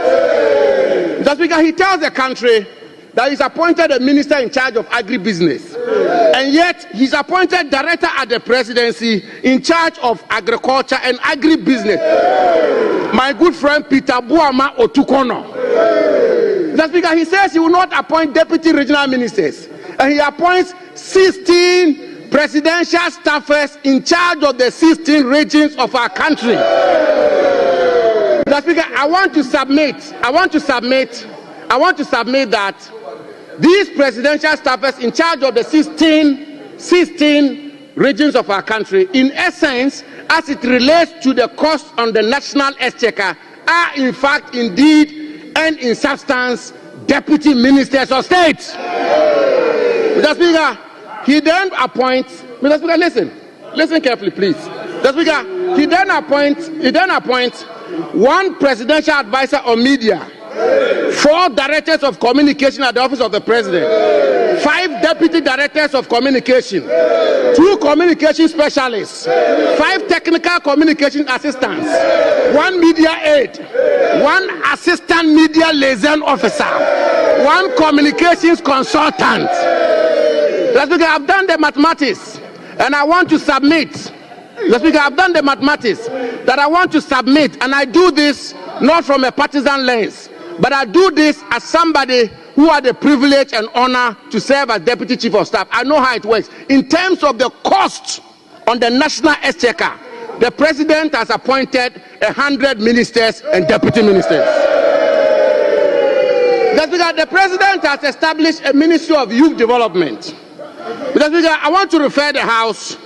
Mr. Speaker, he tells the country that he's appointed a minister in charge of agribusiness, and yet he's appointed director at the presidency in charge of agriculture and agribusiness. My good friend Peter Buama Otukono. The Speaker, he says he will not appoint deputy regional ministers, and he appoints 16 presidential staffers in charge of the 16 regions of our country. The Speaker, I want to submit that these presidential staffers in charge of the 16 regions of our country, in essence, as it relates to the cost on the national exchequer, are in fact, indeed, and in substance, deputy ministers of state. Mr. Speaker, he then appoints, Mr. Speaker, listen carefully, please. Mr. Speaker, he then appoints 1 presidential advisor on media, 4 directors of communication at the office of the president, 5 deputy directors of communication, 2 communication specialists, 5 technical communication assistants, 1 media aide, 1 assistant media liaison officer, 1 communications consultant. That's because I've done the mathematics and I want to submit. That's because I've done the mathematics that I want to submit, and I do this not from a partisan lens, but I do this as somebody who had the privilege and honor to serve as Deputy Chief of Staff. I know how it works. In terms of the cost on the national exchequer, the president has appointed 100 ministers and deputy ministers. That's because the president has established a Ministry of Youth Development. That's because I want to refer the House.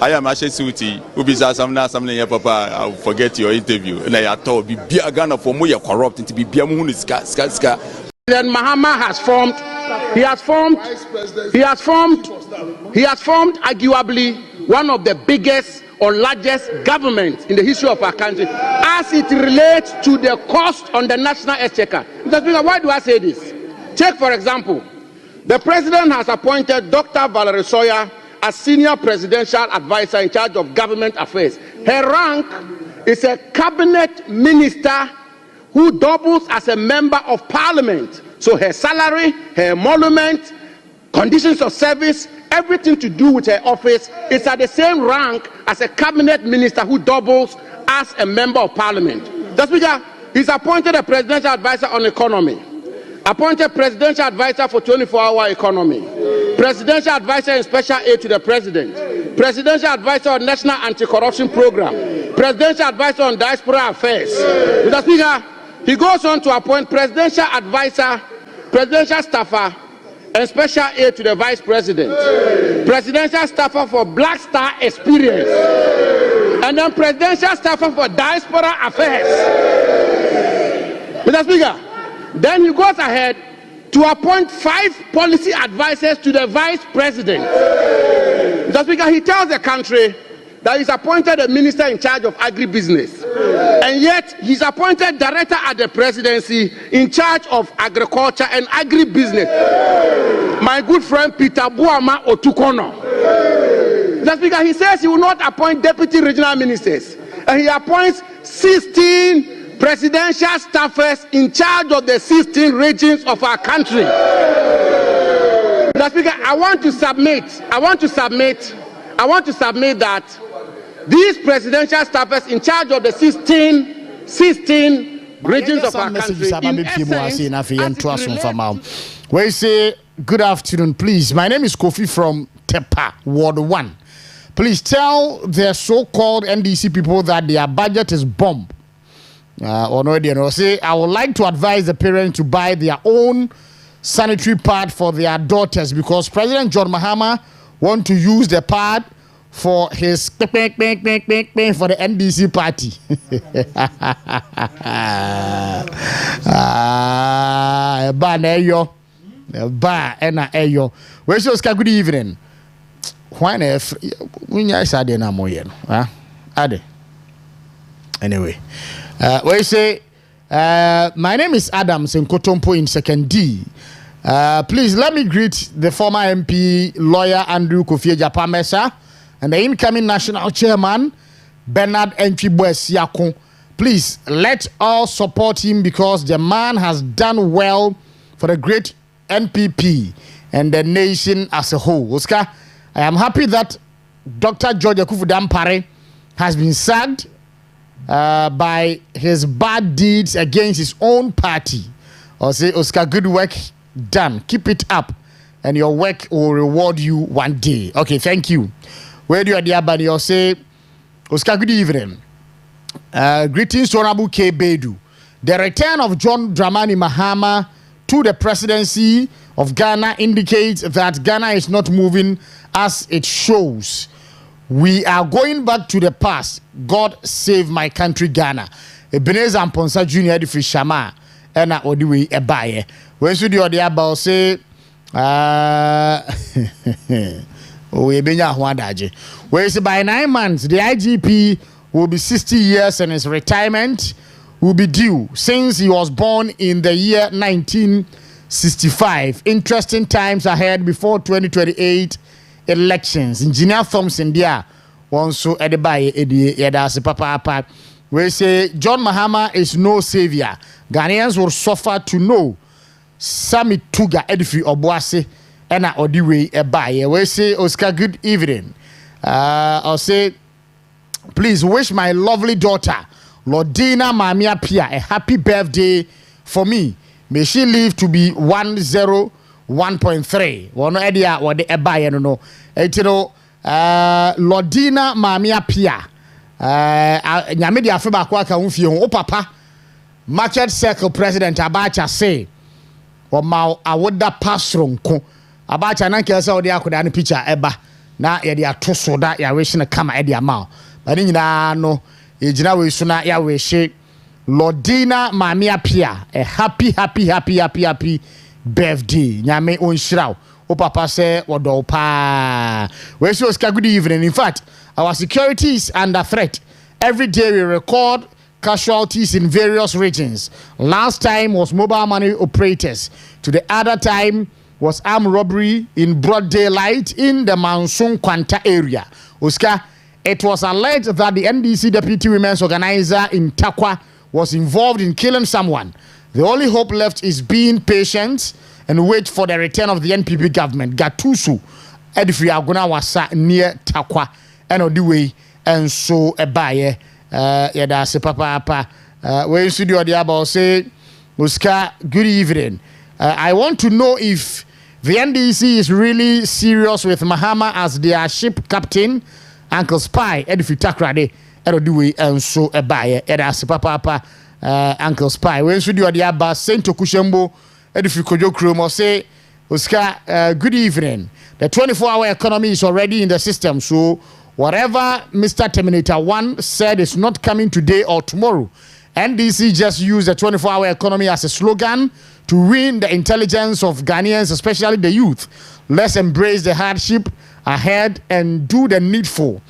I am Ashe Suti, who be something papa, I'll forget your interview. And I told be a gun of more corrupt to be Biamun ska. Then Mahama has formed arguably one of the biggest or largest governments in the history of our country as it relates to the cost on the national exchequer. Why do I say this? Take for example, the president has appointed Dr. Valerie Sawyer as senior presidential advisor in charge of government affairs. Her rank is a cabinet minister who doubles as a member of parliament. So her salary, her emolument, conditions of service, everything to do with her office is at the same rank as a cabinet minister who doubles as a member of parliament. That's because he's appointed a presidential advisor on economy, appointed presidential advisor for 24-hour economy, presidential advisor in special aid to the president, presidential advisor on national anti-corruption program, presidential advisor on diaspora affairs. Mr. Speaker, he goes on to appoint presidential advisor, presidential staffer, and special aid to the vice president, presidential staffer for Black Star Experience, and then presidential staffer for diaspora affairs. Mr. Speaker, then he goes ahead to appoint 5 policy advisors to the vice president. Mr. Speaker, he tells the country that he's appointed a minister in charge of agribusiness, and yet he's appointed director at the presidency in charge of agriculture and agribusiness. My good friend Peter Buama Otukono. Mr. Speaker, he says he will not appoint deputy regional ministers, and he appoints 16 presidential staffers in charge of the 16 regions of our country. Mr. Speaker, I want to submit that these presidential staffers in charge of the 16 regions of our country, in essence, we say good afternoon, please. My name is Kofi from Tepa, Ward 1. Please tell the so-called NDC people that their budget is bomb. Say, I would like to advise the parents to buy their own sanitary pad for their daughters because President John Mahama want to use the pad for his for the NDC party. Where's your good evening? Anyway, we say, my name is Adams in Kotompo in 2nd D. Please let me greet the former MP lawyer Andrew Kofi Japamesa and the incoming national chairman Bernard Enchibwesiako. Please let all support him because the man has done well for the great NPP and the nation as a whole. Oscar, I am happy that Dr. George Akufu-Dampare has been sacked by his bad deeds against his own party. Or say, Oscar, good work done. Keep it up, and your work will reward you one day. Okay, thank you. Where do you dear buddy? Or say, Oscar, good evening. Greetings to Honorable K. Bedu. The return of John Dramani Mahama to the presidency of Ghana indicates that Ghana is not moving as it shows. We are going back to the past. God save my country, Ghana. Ebenezer Amponsa Jr. Free Shama. Ena Odiwe Ebaye. When should you the about say, we say by 9 months, the IGP will be 60 years in his retirement. will be due since he was born in the year 1965. Interesting times ahead before 2028 elections. Engineer Thompson there also edibai yedase papa. We say John Mahama is no savior. Ghanaians will suffer to know Sami Tuga Edifi Obuase ena odiwe ebaye. We say Oscar, good evening. I'll say, please wish my lovely daughter Lordina Mamia Pia a happy birthday for me. May she live to be 101.3. Wono edia wode ebaye no. Etino Lordina Mamia Pia. Nyame dia fe ba kwa ka unfie ho. O papa Market Circle President Abacha say o ma awoda pasronko. Abacha nan ke say odi akoda ne picture eba na ye dia to so da ya wish na kama e dia ma. Ba ni nyina no e gina we so na ya wish Lordina Mamia Pia a happy birthday. Nyame onhiraw. O papa say wodo pa. We say Oscar, good evening. In fact, our security is under threat. Every day we record casualties in various regions. Last time was mobile money operators. To the other time was armed robbery in broad daylight in the Manso Kwanta area. Oscar, it was alleged that the NDC deputy women's organizer in Takwa was involved in killing someone. The only hope left is being patient and wait for the return of the NPP government. Gatusu Edifri Aguna wasa near Takwa and on the way and so a buyer yada se papa when studio the about say Oscar, good evening. I want to know if the NDC is really serious with Mahama as their ship captain. Uncle Spy Edifri Takoradi and on the way and so a buyer yada se papa Uncle Spy when studio the about Saint Okushembo Edifri Kojo Kromo say Oscar, good evening. The 24-hour economy is already in the system, so whatever Mr. Terminator 1 said is not coming today or tomorrow. NDC just used the 24-hour economy as a slogan to win the intelligence of Ghanaians, especially the youth. Let's embrace the hardship ahead and do the needful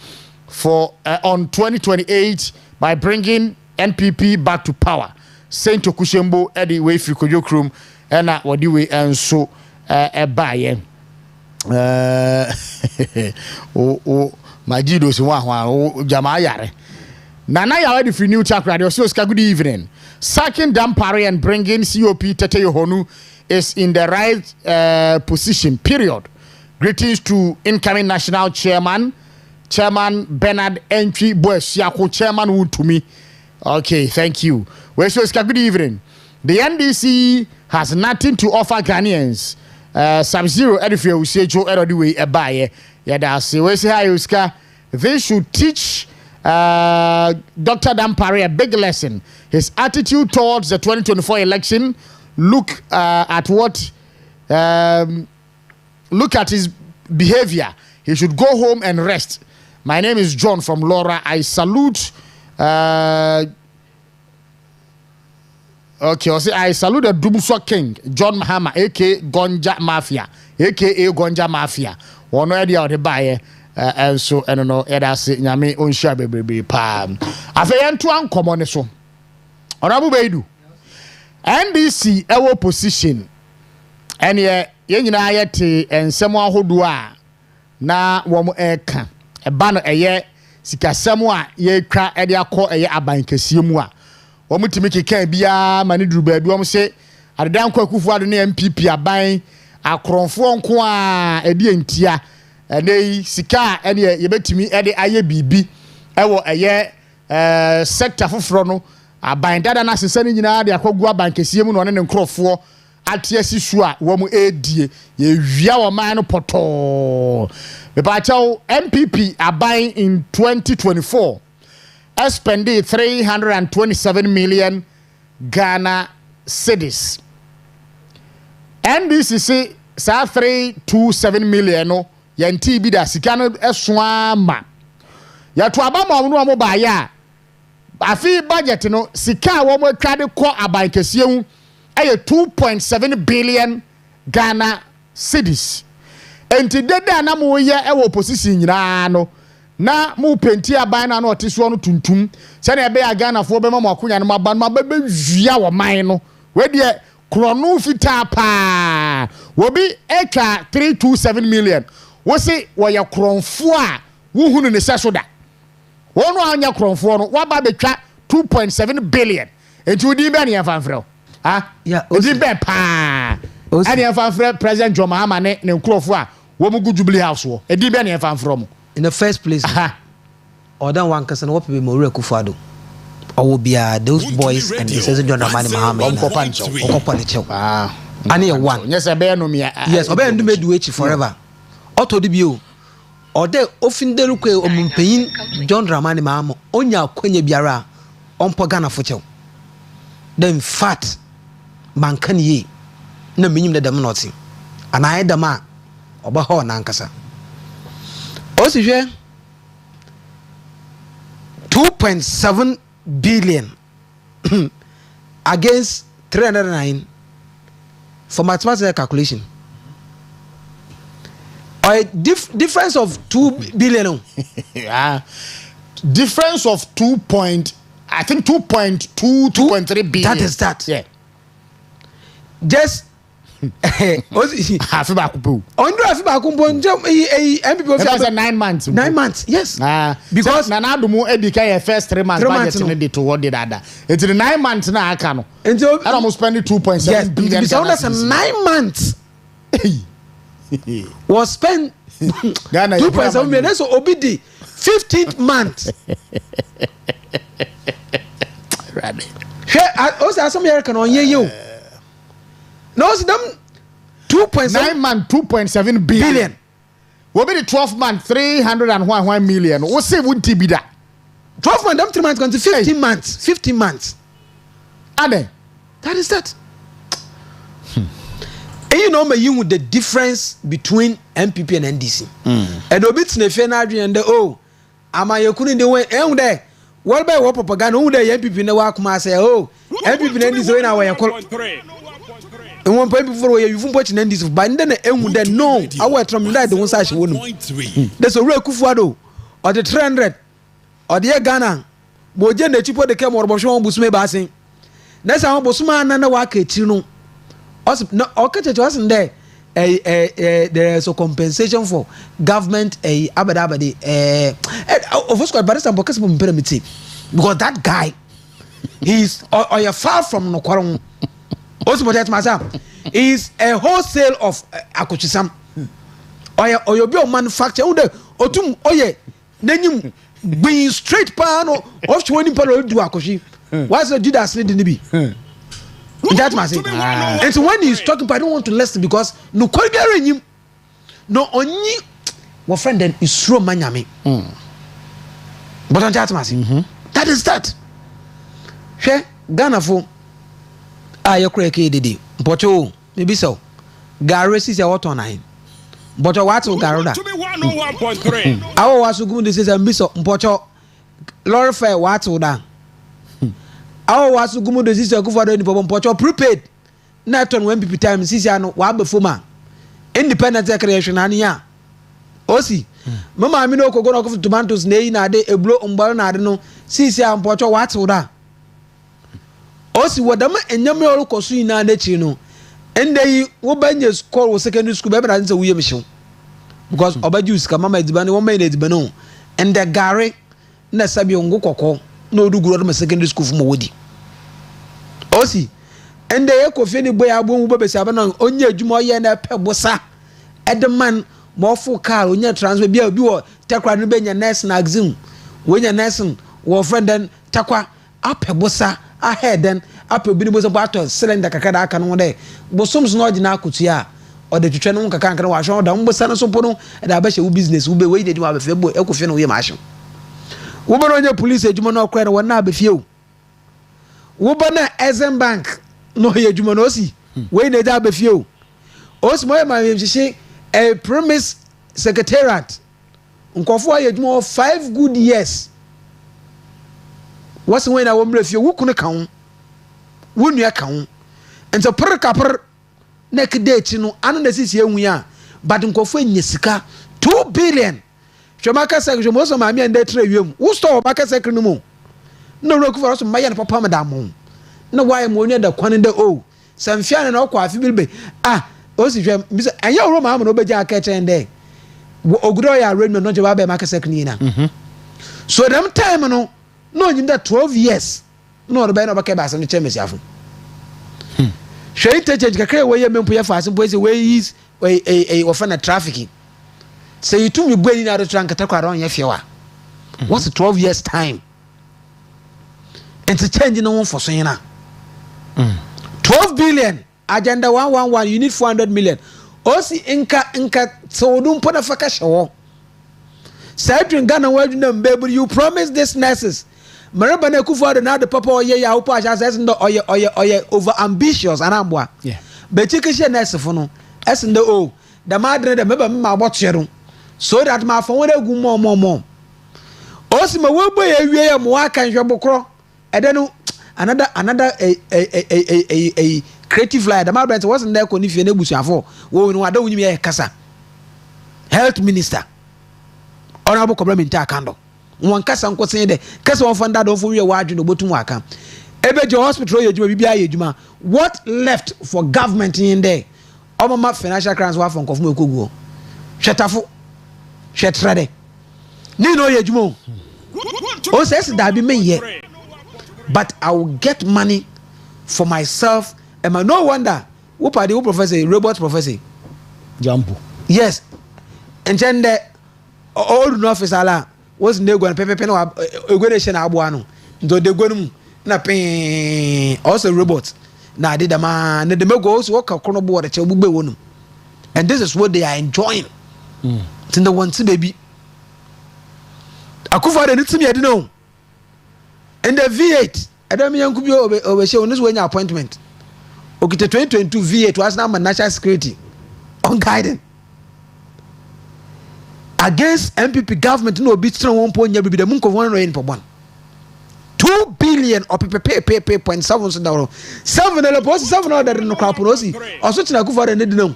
for on 2028 by bringing NPP back to power. Saint Okushembo, Eddie Wayfri Kojokrum, and Wadiwe and so buy Majido si wa jamaa yare Nana ya ready for new track radio. So good evening. Sacking Dampare and bringing COP Tete Yohonu is in the right position, period. Greetings to incoming national chairman Bernard Entry Boesiako, chairman would to me. Okay, thank you. Well, so good evening. The NDC has nothing to offer Ghanaians. Sub-Zero Edifio Usejo Erodiwe Ebaye. Yada se we say Oscar, they should teach Dr. Dampare a big lesson. His attitude towards the 2024 election, look at his behavior. He should go home and rest. My name is John from Laura. I salute okay, I salute the Dumso King, John Mahama, aka Gonja Mafia, aka Gonja Mafia. One idea of the buyer, and so I don't know, Edasi Yami Unsha baby palm. Afayan to uncommon so. Honorable Bedu, NDC, our position, and yet, Yenayati, and someone who do na woman eka, a banner a year, Sika Samoa, ye cra edia call a year abank Simua. Woman to make a can be a manidru baby, woman say, I don't quite for the MPP are buying. Akronfo nko a edi entia ene sika ene ye betimi ede aye bibi ewo eye sector foforo no aban dada na sese ni nyina de akwagu aban kesie mu no ne nkrofo atia sisu a wo mu edie ye wia wo man no poto me ba chaw MPP aban in 2024 spended 327 million Ghana cedis. NDC say 327 million no yanti bi da sika no eswa ma ya to abama no mo ba ya afi budget no sika wo mo twa de ko aban kese hu 2.7 billion Ghana cedis enti deda na mo ye e wo position nyina no na mu penti aban na ɔte so no tuntum sɛ na ebe Ghana fo be ma akonya no maba no maba be wia wo man no we de krono fita pa wo bi eka 327 million wo se wo ye kronfo a wo hunu ne seso da wo no anya kronfo no wa ba betwa 2.7 billion enti odi be na yɛmfa ha yeah odi be pa ani yɛmfa President John Mahama ne nkrofo a wo mu Jubilee House wo edi be na yɛmfa in the first place or then one person what people more Kufado or will be those boys and he says John Ramani Muhammad and one yes I bear no me yes obey and do it forever auto debut or they often de look pain John Ramani Muhammad on your Quenya Biara on Pagana Focho then fat man can ye no meaning that them nothing and I had the man oba ho nankasa also 2.7 billion against 309 for mathematical calculation. A difference of 2 billion. Yeah. Difference of 2.3 billion. That is that. Yeah. Just half back po. Under half back po. MPP for 9 months. 9 months, yes. Because na do mo edika first 3 months budget ne dey toward the other. It's the 9 months na aka no. And so I almost spend 2.7 billion. Because that's 9 months. Was spent 2.7 billion. So obidi 15th month. Right. Also some American on you. No, it's them 9 months, 2.7 billion. What be the 12 months, 301 million? What say wouldn't be that? 12 months, them 3 months, going to 15 months. 15 months. Ade. That is that. And you know, you with the difference between MPP and NDC. And a bit Snefenadri and the am I couldn't do it? And there, what by what propaganda? Who the MPP in the Wakuma say, MPP and NDC in our call. And one point before you watch this, but then no, our from that the one side won't. There's a real Kufuado or the 300 or the Ghana. Bojan the cheaper the came or Boshon Busme Bassing. That's how Bosman and the Wake, you know. No, okay, it wasn't there. There's a compensation for government abadabadi of course but some because because that guy he's or far from no quarrel. Also, myself is a wholesale of akochisam. Or your bill manufacture. Otum oye. Then you bring straight pan or off to one part do akoshi. What's the Judas need to be? That's my saying. And so when he's talking, I don't want to listen because no quality him. No only what friend then is through manyami. But on that, that is that. She Ghana for. You create KDD. But you, maybe so. Gareth is a what on 9. But what will Garuda? Our was good. This is a miss of Pocho. Lord Fair, what will that? Our was good. This is a good for the Pocho prepaid. Not on when people time, Sisiano, Wabafuma. Independent creation, Ania. Osi. Mamma, I mean, no go to tomatoes, nay, na de a blow on Baron, I don't know. Sisia and Pocho, what will that? Osi wadama enyame oro koso ina na chino ende yi wo banye school wo secondary school be bra nse wo yemission because obaji usika mama edibane wo mai na edibane o ende gare na sabi ongo kokko na oduguro do secondary school fu mo wodi osi ende ye kofi ni boy abon wo bebesi abana onye adwuma oye na pebosa edman mo fu car onye transfer bia bi wo takwa no benya nurse na exam wo nya nurse wo friend den takwa apebosa ahead then apple bi bo so bato cylinder kakada aka no de bo soms no ogina akutua o de twetwe no kaka nkan wa hwe da mbo sana so po no da ba hye wo business wo be we de wa be fe bo ekofie no we ma hye wo bo no nya police adwuma no okra no wona abefie o wo bo na Exim Bank no ye adwuma no si we na da abefie o osi mo ma yemhye a premise secretariat nkofo aye adwuma 5 good years. What's when I won't if you wouldn't count? Wouldn't you count? And so per capper neck date, you know, and this is here we are. But in Kofu Yesika, 2 billion. Shomaka secretary most of my and they trade you. Who store market secretary no? No look for us my and papa madam. No why am only the quan in the o. Some fian and all quite will be. Ah, Osi Mr. And your room I'm no better catch and day. Ogroya read me not to buy market secretary. So them time no in that 12 years. No the band of a cabas and the chemist yafu. Shey take kakra wey ye mempo ye fast boys wey is a offer trafficking. Say you too me bring na do trank takwa ron ye fiewa. What's 12 years time? And to change no one for so na. 12 billion agenda 111 you need 400 million. Osi inka so dum put a faka show. Say to Ghana where you promise this nurses. Maraba na kufu na the papa oye ya upo asase ndo oye over ambitious anambwa. Yeah. Betiki she nurse fo no. Ndo o the madre de meba ma botsero. So that ma fo won egu mo. Osi ma wo boy awie ya mo aka nhwebokro. Ede no another a creative line. The madre wasn't there ko ni fie na busuafo. Wo no ada wunyim ya kasa. Health minister. Honorable Kobramenta Kando. One kasa nko sen de kasa won fanda don fo wi wadwe no botum aka ebe je hospital ye juma bibia ye juma what left for government in there omama financial crimes wa fon kofu ekoguo hwetafo hwetrade ni no ye juma o says that be me here but I will get money for myself and no wonder who party who professor robot professor Jambo yes and then the old office ala was nego and pepe no egwenation abuano ndo de gwenum na pen also robot na de the man the mego also work akrono bo de che bugbe wonum and this is what they are enjoying tin the one baby akufa de nitimi ade no and the V8 adam yanku bi obehye onis wenya appointment okite 2022 V8 was na national security on guidance against MPP government no be strong 1.9 be the monk of 1 rain per 1 2 billion or pay point 7 7 post 7 order no crap no see also tina ku for the need no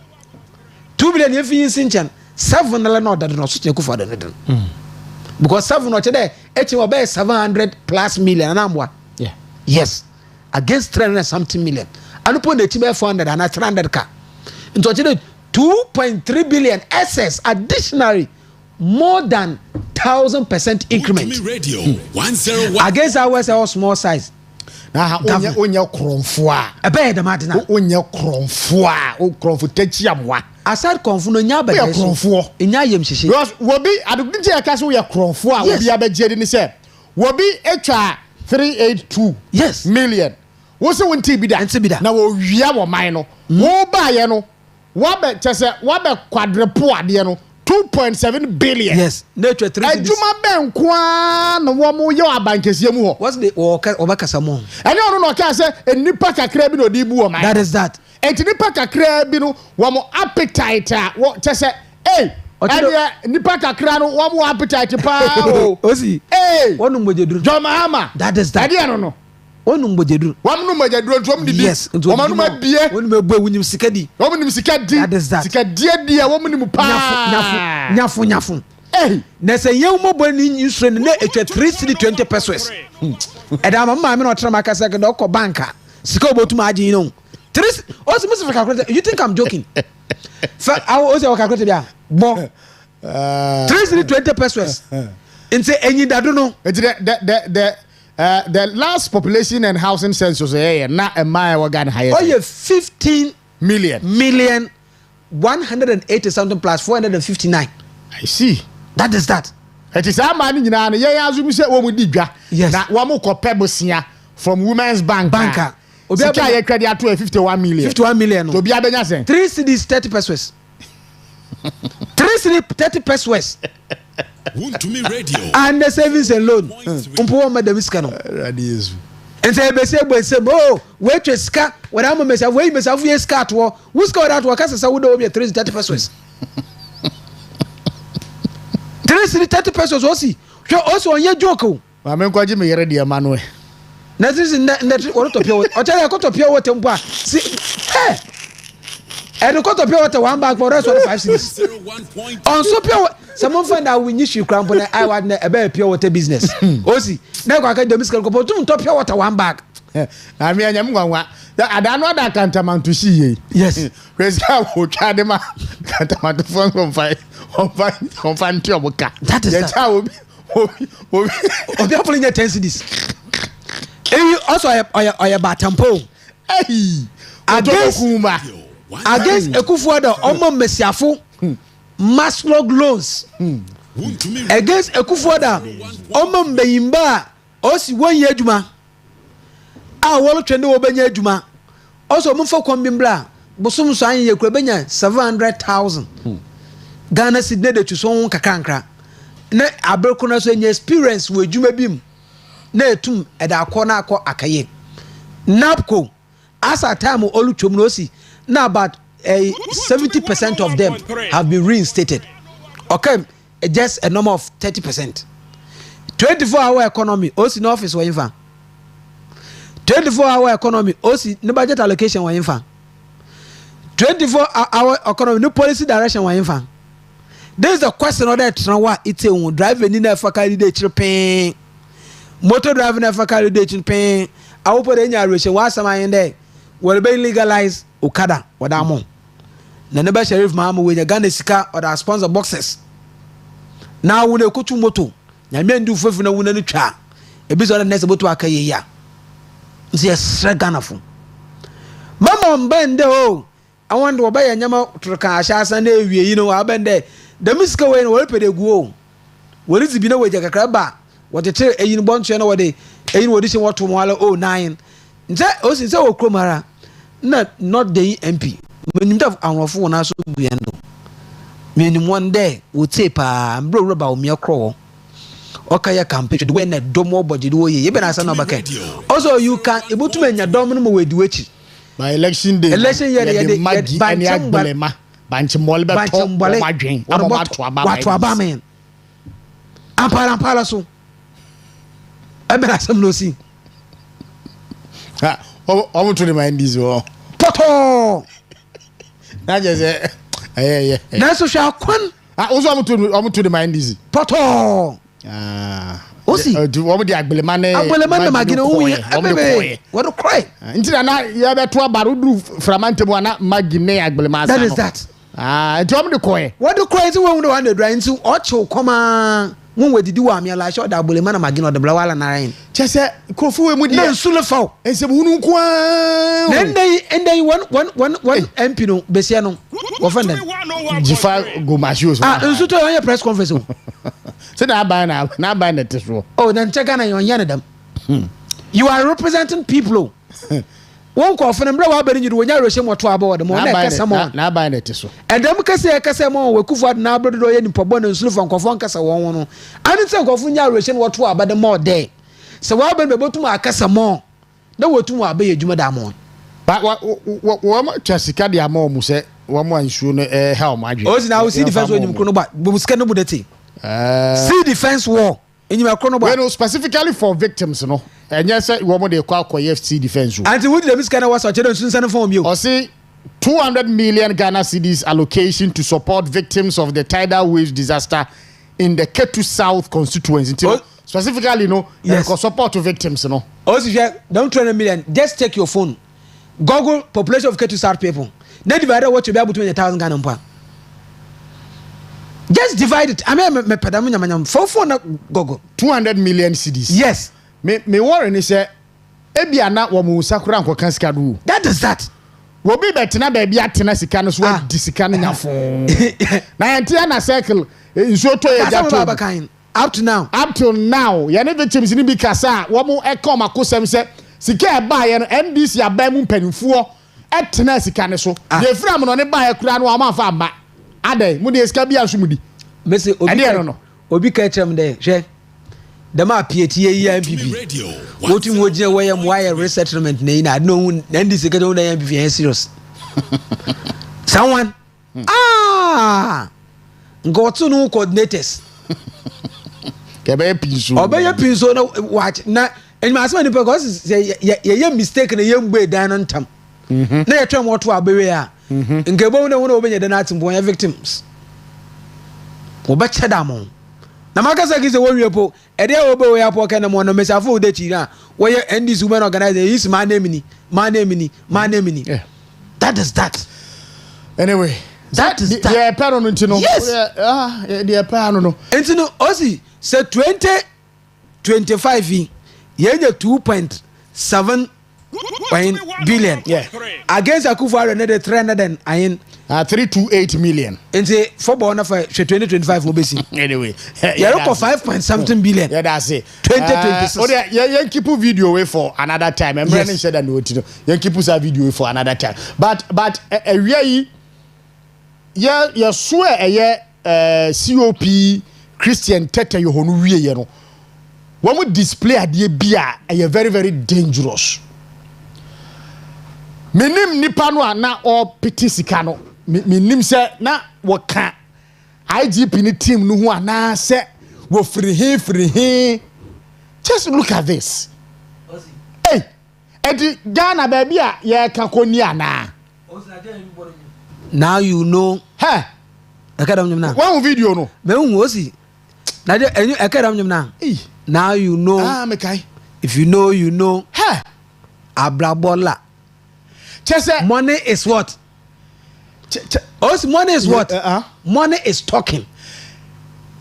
2 billion if you sinchan 7 no order no so tina ku for the need because 7 no che there echi wo be 700 plus million na amwa yeah yes against 300 something million and upon the chibe 400 and 300 ka into che 2.3 billion excess additionally more than 1,000% increment. Radio 101 against our small size. Na onya kromfo a. Ebe de madina. Onya kromfo a, o kromfo tachiamwa. Aside kromfo no nya be. Onya kromfo. Nya yem hyehe. Because wobi adugije akase wo ye kromfo a wobi abegye ni se. Wobi etwa 382 yes million. Wo se wonti bi da. Na wo wia wo man no. Wo ba ye no. Wabe chese wabe quadruple ade no 2.7 billion. Yes. Nature 3. Ejuma ben kwa no wo mo ye abankese mu ho. What's the obakasa mo? Ene ono no ka se enipa kakra bi no di bu o man. That is that. Enipa kakra bi no wo mo appetite wo chese nipa kakra no wo mo appetite pa o. Osi. Wonu mojeduru. Jomahama. That is that. Ade no. Wonu mojeduru. Wamnu mojeduru ntom di. Yes. Wamnu mabie. Wonu mebu wunyim sikadi. Wamnu sikadi. That is that. Sikadi dia wamnu mu pa. Nyafu. Na se ye mo boni nyusre na etwa 320 pesos. Eda mama me no trama kasa ke do ko banka. Sika obotum agi no. 3 also must calculate. You think I'm joking? I also calculate bia. Bo. 320 pesos. Nse enyi dadu no. The last population and housing census na emma wagan higher. Oh, 15 million 180 something plus 459. I see. That is that. It is a man in an ye azumi se wo mu digwa. Yes. Na wo mu kope bosia from Women's Banker. Obi Sika ye credit to 51 million. 51 million. To be abenya sen. 3 cedis 30 pesos. 3 cedis 30 pesos. Wuntumi Radio. And the savings and loan. Umpo madam iska no. Radiesu. And say be say wait to ska when am me say we me say we ska to who ska that work as say we do be 30 pesos. 30 pesos osi. Also on your joke. Ma me kwaji me yere de Emmanuel. Na this is na what to pure. O tell you to pure water mpo. See And the cost of pure water 1 bag for rest of the 5 cities. On so pure someone find out we need you cramp on I want a pure water business. Osi, never I can do miscal top pure water 1 bag. I mean, I'm going I don't know that can't to see. Yes. Where's how Cadema can't to phone on five that is how we in your 10 cities. Also, I batampo. Hey, against Ekufuada, Omo Mesiafo, Maslog loans. Against Ekufuada, Omo Mbeyimba, Osi 1 year Juma. Ah, wall trendo obenya Juma. Also, Mufo Kombimbla, Bosum San ye Kwebenya 700,000. Ghana Sydney de Chuson Kakankra. Ne Aberkona so any experience with Juma Bim. Ne tum eda kona ko akaye. NAPCO, as a time of Oluchomnosi, now about 70% of them have been reinstated. Okay, just a number of 30%. 24-hour economy, Osi no office wa infa. 24-hour economy, Osi no budget allocation wa infa. 24-hour economy, no policy direction wa infa. There is a question of that trawa ite un drive ni na fa candidate pay. Motor driver na fa candidate pay. I hope any relation was some in there will be legalized Okada or Damo. Nanaba Sheriff Mahamu with a Ghana Sika or the sponsor boxes. Now when a kutu moto, Yamen do Fufuna Wuna Cha, a bit of the next about Akaya. See a Sraganafo. Mama Bende, oh, I want to obey a Yama Traka Sunday, you know, I'll bend there. The Miska way will pay the go. Well, it's been away like a crabba. What the chair in one channel day. Ain't what this what tomorrow 09. That also is our Kromara. Not the MP. When you have our phone, I so be endo. Meaning 1 day would say, pa, bro, about me a crow. Okay, I can picture when a domo body do ye, even as an abacate. Also, you can able to make your dominum with which by election day, election year, Bancham Abaman. Amparaso. I better some no see. I want to remind this all. Poto! That just yeah. That's so shall quan. I also want to remind this. Poto! Osi. Do what the Agbelemane? Magino, what a cry. Until now, you have a 2 barudu Framantebuana Magine Agbelemana. That is that. Tom the Coy. What the crazy one want to drain to Ocho, come when we do a meal, I shot that Bulemana Magino, the Blawala Nine. Just a Kofu with no Sulafo. And some Unuqua. Then they one Empino, Bessiano, offended. Jifa Gomashus. And so to your press conference. So now by now, not by the test. Oh, then check on your Yanadam. You are representing people. One call for them, blow up and you when you're rushing what to about the morning. Not by the test. And then because I can say more, we could find now, but do any problem and sleuth on Cofoncas. And it's a Cofunia rushing what to about the more day. So I've been able to my Casa more. No way to obey you, Jumadamon. But what Jessica Diamo Muse, one more sooner, how much? Oh, now see defense when you chrono, but we was kind of see defense war. In your chrono, specifically for victims, no. And yes, woman they call FC defense. And would the Miss was a generation from you. Or say 200 million Ghana cedis allocation to support victims of the tidal wave disaster in the Ketu South constituency. Specifically, no, yes, support to victims, no. Also, don't 200 million. Just take your phone. Google population of Ketu South people. Then divide what you be able to 1,000 Ghana pound. Just divide it. I mean, me padamunya for Google 200 million cedis. Yes. Me worry is ebi ana wo mu sakura nko kan sika do. That is that. Wo bi betina ba bi atena sika no so di sika no nyafo. Na entia na circle nso to ya jato. Up to now. Ya ne victims ni bi kasa wo mu e come akosem se sika e ba ye no NDC aba mu mpanimfo etena sika ne so. De fra mo no ne ba ye kura no ama fa ba. Ade mu de sika bi ansumudi. Mese obi ka chem de hwe the map PTA MPP. What you would you wire resettlement na no then this get on the MPP serious. Someone go to no coordinators. Kebe pinso. Obey pinso no watch na and my because say ye mistake na ye mgbe dan no ntam. Na ye twem what to abewe a Nkebo na wona obenye na atimbo ya victims. Obeche da mo. Na makasa ki se wo wiepo, e de obe wo ya po kana mo no mesafo de chi na wo ye NDC women organizer is my name ni. Yeah. That is that. Anyway, that is that. Yeah, pano no ntino. Yes. Yeah, pano no. Ntino osi say 2025 yenye 2.7 billion. Yeah. Against Akufo-Addo another 328 million. Nti football na for 2025 obesi. Anyway, yeah, for 5 point something billion. Yeah, that's it. 2026. Oh, yeah, keep a video away for another time. I'm running said that no, you keep a video away for another time. But really, yeah, you swear COP Christian Tete you honu wie ye no. When we display adie bia very very dangerous. Menim nipa no na o piti sika no. Menim se na waka IGP ni team no ho ana se wo free he. Just look at this. Hey, edi Ghana baby a ye ka koni ana. Now you know. Hey. Akadam nyum na. One video no. Me hu osi. Na de enyu akadam nyum na. Now you know. Me kai. If you know, you know. Hey. Abrabola. Chese money is what? Osi money is what? Money is talking.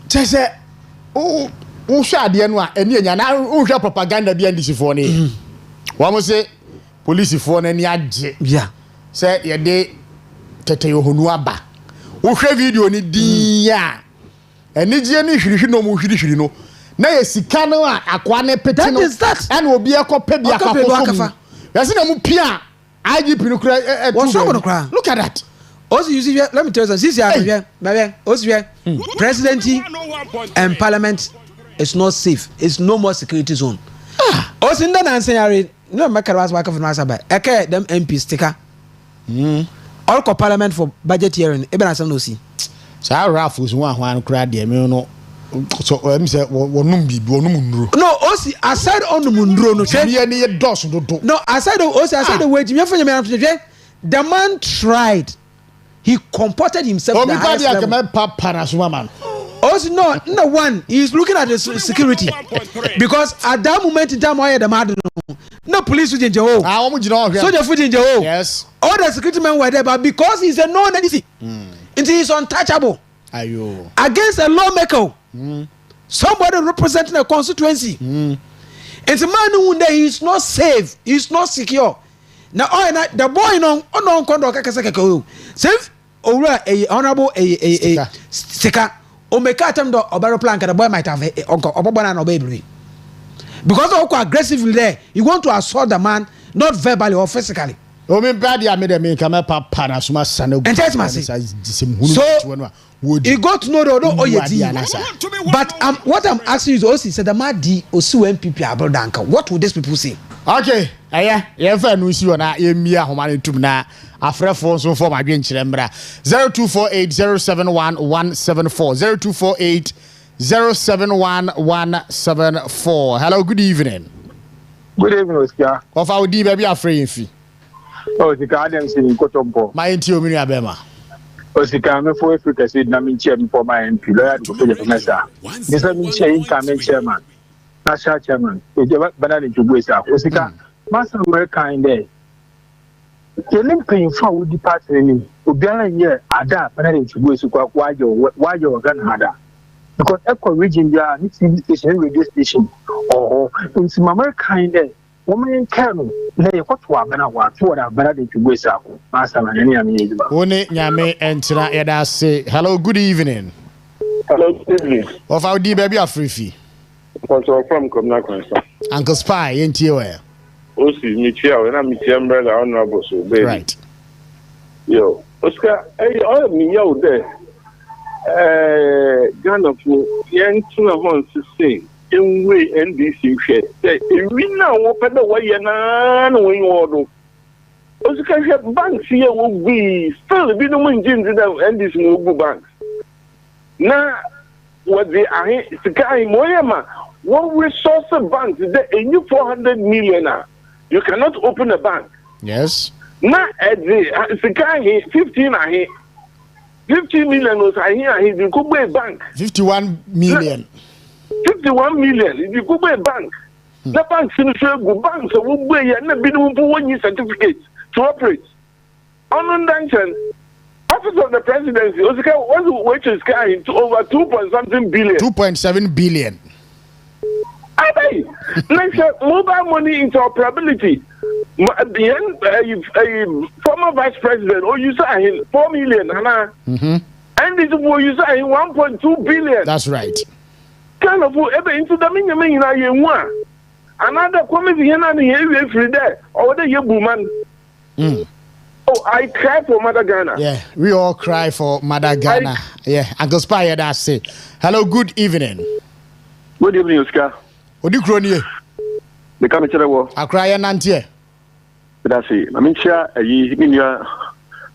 Chese hwa ade no a eni enya na hwa propaganda bi andisi fo ne. Wa mo se police fo na ni age. Yeah. Say ye de tete yo honu aba. Hwa video ni din ya. Eni je ni hwirihwi no mo hwirihwiri no. Na ye sika no a akwa ne pete no. That is that. And obi ekope bia kakoso. Yesi na mu pia IGP no kra what's wrong with the crowd? Look at that. Also, you see, let me tell you something. Presidency and parliament is not safe. It's no more security zone. Also, in the answer, no matter what's working for myself, okay, them MP sticker. All co parliament for budget hearing. Even as I know, see. So our raffles one crowd there, me no. So I'm say wonum bibi wonum nro. No, osi aside on nro no. No, aside the way the man tried. He comported himself. Also, no one. He is looking at the security because at that moment in time, I had the man. No police in Jeho. So the foot in Jeho. Yes. All the security men were there, but because he's a known entity, it is untouchable. Ayo. Against a lawmaker, somebody representing a constituency. It's a man who he is not safe, he is not secure. Now, the boy no conduct safe over a honorable a sticker or make a term or barrel plank, and the boy might have uncle or banana or baby. Because of aggressively there, you want to assault the man, not verbally or physically. Oh, me bad, I made a man come up, Panasuma, son, and test myself. So, he got to know but what I'm asking is also said the Madi Osu MPP Abrodanka. What would these people say? Okay, yeah, no issue na Emia Homani Tumna, Afra Force for my green Chilembra 0248071174 0248071174. Hello, good evening. Good evening, Oscar. Of our D baby afraid fee. Oh, the guardians in Kotombo. My intio Minia Bema. Osikani for Africa said Namin chairman for my MP, lawyer to pay the mesa. This is incoming chairman, national chairman, Banana to Wesa. Osika, Master America in there. Telling paying for with the party, Ubiana year, Ada, Banana to Wesa, why you're gonna have that. Because Echo region, there are station, radio station, or in some America in there. Woman in Kano, they what Wabana was what I've been to Wesa, Master and any amiable. One Yame and Tina Eda say, hello, good evening. Hello, good evening. Of our D baby free fee. Control from Comnacan. Uncle Spy, ain't you? Osi, Michelle, and I'm umbrella honorable, so right. Yo, Oscar, hey, all of me out there. Ghana for young to want to say. In way NDC share. We now open the way and knowing order. Also, can have banks here will be still be no one in the NDC mobile banks. Now, what they are the guy Moyama, one resource banks, a new 400 million. You cannot open a bank. Yes. Na sika he 15 ahe 50 million was ahe the Kubwe bank 51 million 51 million the Kubwe bank the bank finish go bank so we buy na bi no one certificate to operate on dungeon office of the presidency Osika was which is going to over 2.7 billion Abai let's mobile money interoperability the former vice president, you say 4 million, and this will you say 1.2 billion. That's right. Kind of ever into the minimum in one. Another committee here every day, or the Yabuman. Oh, I cry for Mother Ghana. Yeah, we all cry for Mother Ghana. Yeah, Uncle Spire, that's it. Hello, good evening. Good evening, Oscar. What do you cry? The committee. I cry and auntie. That's it. I mean, share a year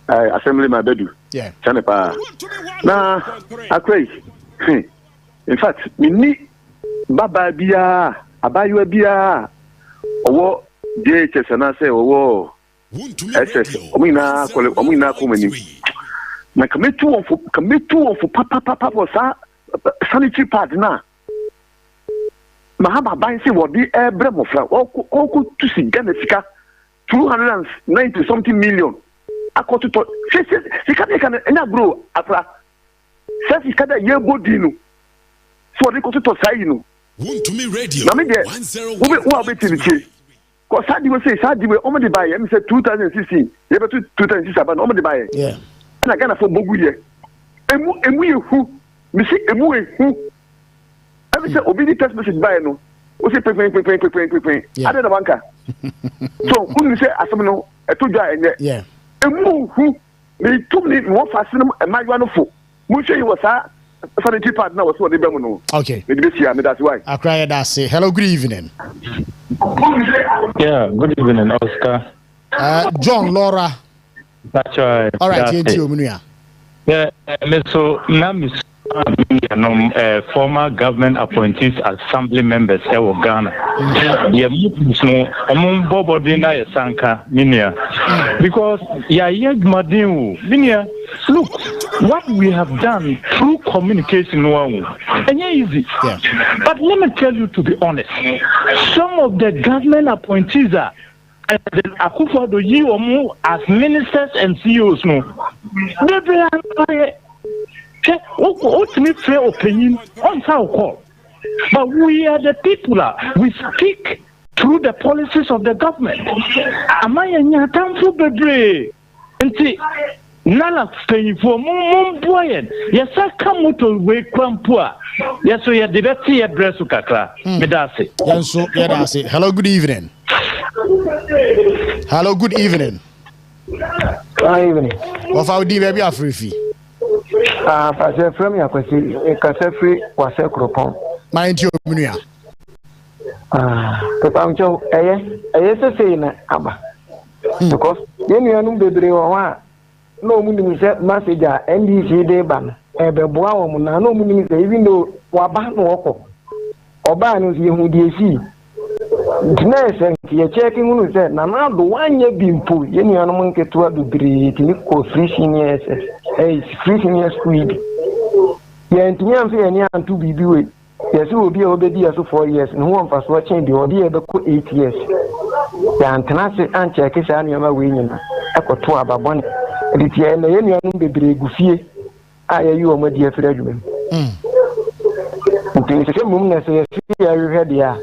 assembly my bedu. Yeah. Chanepa. Now, I cry. In fact, we need Baba Bia, Abayu Bia, or JHS and I say, oh, SS, Omina, Kumani. Na commit two for Papa was sanitary partner. Mahama Bansi will be a bremofla, or to see Genetica. 290 something million. According to she can't bro Accra. Says he can't year bodino. So they go to say you know. Radio. Who are betting the because Sadi will say Sadi will only buy him said 2016. You have 2016 but only buy. Yeah. And I can't for Boguye. And we who Missy who I say obedi text message buy no. We say pay. I don't banker. So when you say asomno etoja enye yeah emu hu me tumni mo fasino e majuwa no fo mo hwe was a sanitary partner was what they be no okay me be here me that's why I cry that say hello good evening yeah good evening Oscar John Laura that's right all right yeah me so na me former government appointees assembly members in Ghana. Because look what we have done through communication and easy. Yeah. But let me tell you to be honest, some of the government appointees are as ministers and CEOs ultimate fair opinion on how call. But we are the people we speak through the policies of the government. Am I in your time for the and see Nala staying for Mumboyan? Yes, I come to wake Krampua. Yes, we are the best address to Accra. Medasi. Yes, so that's it. Hello, good evening. Hello, good evening. Good evening. Of our D baby Afrifi. Pastor from your question, a Cassafri was a cropon. Mind you, Munia. Papancho, yes, saying, Abba. Because then you are no baby or no meaning set message, NDC day ban, a beboa, no meaning even though Waban walk or ban is you who do see. Nurse and you're checking who said, Nana, the 1 year being pulled, any animal get to the breed, for 3 seniors, a 3 senior squid. Yet, any to be doing. Yes, will be already as 4 years, and one was watching the idea of 8 years. The Antanasi and check is annual winning. I got 2 about 1. And it's the alien be goofy. I are you, my dear Fredman. Things the moon as I heard ya.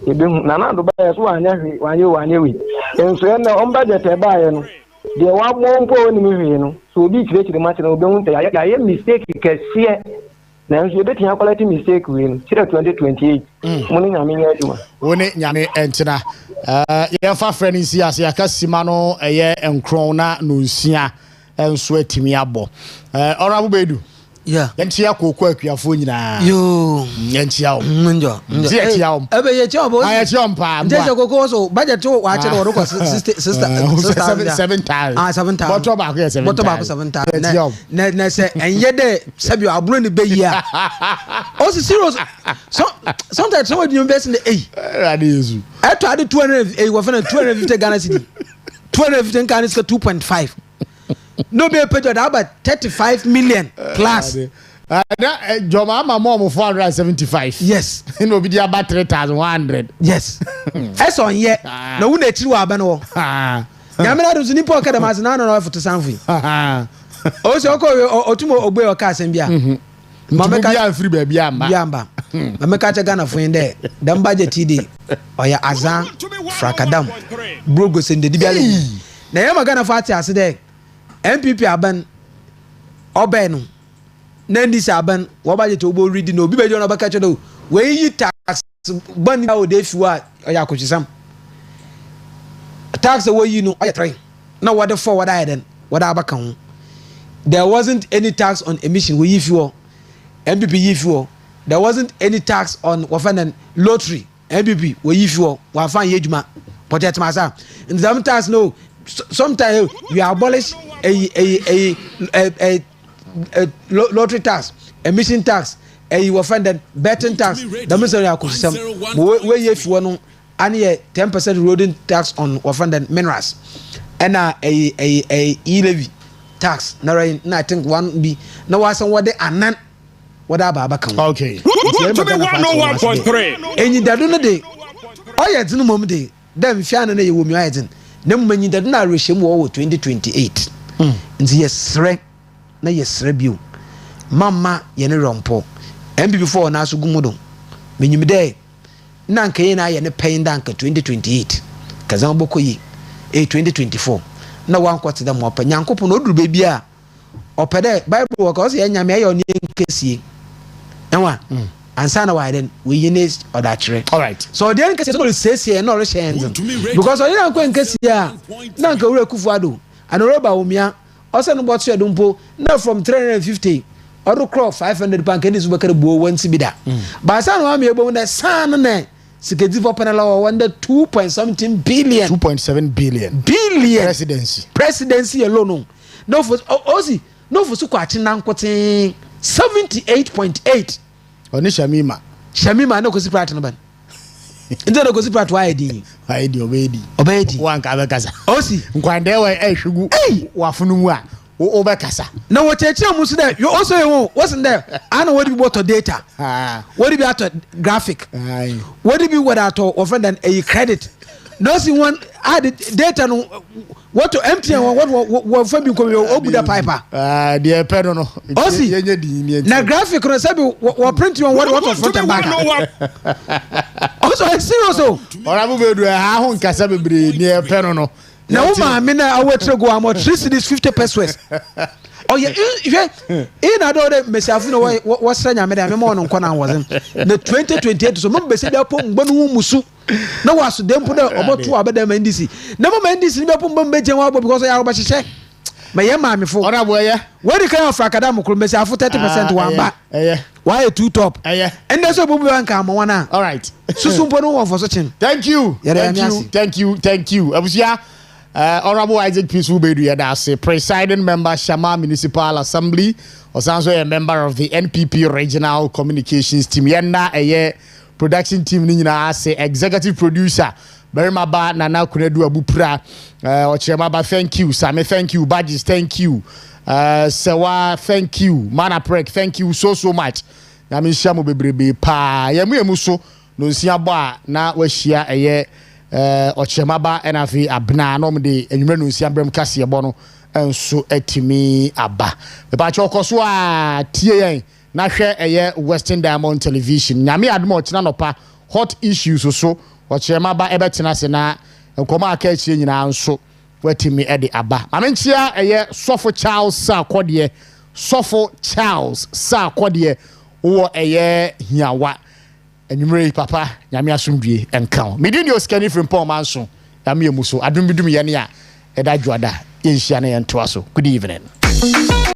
Nana to buy us 1 year, 1 year week. And so on budget a buy and there won't go in the so be created the matter of the I am mistaken because here. Now you bet you quality mistake win. 2028. Morning, I mean, when it Yami Entina. Yeah, for friends, yes, Simano, a year and Crona, Nusia, and Sweat me abo. Honorable Bedu. Yeah. Yentia Cook, your phone. You Yentia. Ebe chombo. I chompa. Ndeje kokoso budget to watch or sister 7 times. 7 times. Bottom back 7 times. Bottom 7 times. Na say enye de sabi abro ni be ya. Also serious. Sometimes someone you invest in the Radizu. I tried 200 we 250 Ghana cedi. 215 can is 2.5. No be a page about 35 million plus. Your mama mom 475. Yes. No be about 3,100. Yes. That's on yet. No one that you are bano. Yamina does nipo academy no for to something. Also or tomorrow obey or cast and bia. Mama free baby yamba. Mama catch a gun for in there. Them budget TD or ya azan frakadam. Brogos in the dibali. Na yama gana fati aside. MPP aban obenu. Nendi saban wo budget obo read no bi be jo na ba catch do. We yi tax bani na o dey fiwa oya kwchisam. Tax away you know, I try. Now what the forward I then? What about there wasn't any tax on emission we if you MPP if you there wasn't any tax on wafanan lottery MPP we if you wafan yejuma protect myself. In some tax no sometimes we abolish a lottery tax, emission tax, a wafanan betting tax. The minister of some we if you know and a 10% roading tax on offended minerals and a e-levy tax. Now I think one be no was on what they are not what about okay. 101.3 and you don't day. Oh, yeah, it's no moment day. Then Fiana, you will be adding. No, when you did not regime war 2028. And yes, na yes, review. Mama, Yenny Rompo. And before Nasu Gumudo. When you day. Nanka yena ye ne paying danka 2028 kazan boko yi 2024 na wan kwate dem opa nyankopon oduru baby a opede bible work o se nyame ayo ne nkesie enwa ansa na widen we yene odachire. All right, so the nkesie so sesie na ore shenzen because o yena nkwa nkesie a nanka wure kufuado anoroba omia o se no botu edumpo na from 350 odo crop 500 bank eni subakare bo wansi bida ba sa no am yebo na san na sikedi for panela wonder 2.17 billion 2.7 billion presidency alone no for ozi no for su kwachi na nkote 78.8 oni shamima no ko si prat no ban nje no ko si prat wa edi obedi wan ka be kasa ozi nkwande wa ehwegu wafunu mu a obekasa na wo cheche mu so there you also you wasn't there I know what be what data what be at graphic what be what at offend and a credit no see one add data no what to empty and what for be come obuda piper the pedo no osi na graphic no say we print you on what of front and back also I serious so orabu be do ha ho nkasa bebre the pedo no na woman me na awetre go am 3 cedis 50 pesos. Oh yeah, in adore mesiafu no wo sranya me da me mo no nkɔ na wozem na 2028 so mo be se da pom gbanu musu na waso dempo da oboto abeda ma ndisi na mo ma ndisi be pom be gyen wa because ya wo ba hyehyɛ ma ye ma me fo ora boy ya wodi kan of akadam kro mesiafu 30% wa ba why two top and that's what we want am wana. All right, susu mpo no wo for so chin. Thank you abusia. Honorable Isaac Peaceful Bedu Yadase, presiding member Shama Municipal Assembly, also a member of the NPP Regional Communications Team. Yenda a production team nina say executive producer. Berimaba Nana Kunedu Abupra, Ochemaba, thank you. Same, thank you. Badges, thank you. Sewa, thank you. Manaprek, thank you so much. Nami Shamu Bebrebe pa yamu emuso no nsiaba na wahia eye ochemaba enafi abna no mde enwumre no nsiabrem kase ebo no enso atimi aba be ba chokoso a tie yen na hwe eye Western Diamond Television nyame admo china nopa hot issues so ochemaba ebetena se na nkoma aka achie nyina nso watimi ede aba amenchia eye Sofo Charles Sakode Sofo Charles Sakode wo eye hiawa enumere papa nyame asomdue enka me di Osikani Frimpong Manso nyame emuso adum bidum ye ne a eda dwoada yenhia na yentoa so. Good evening.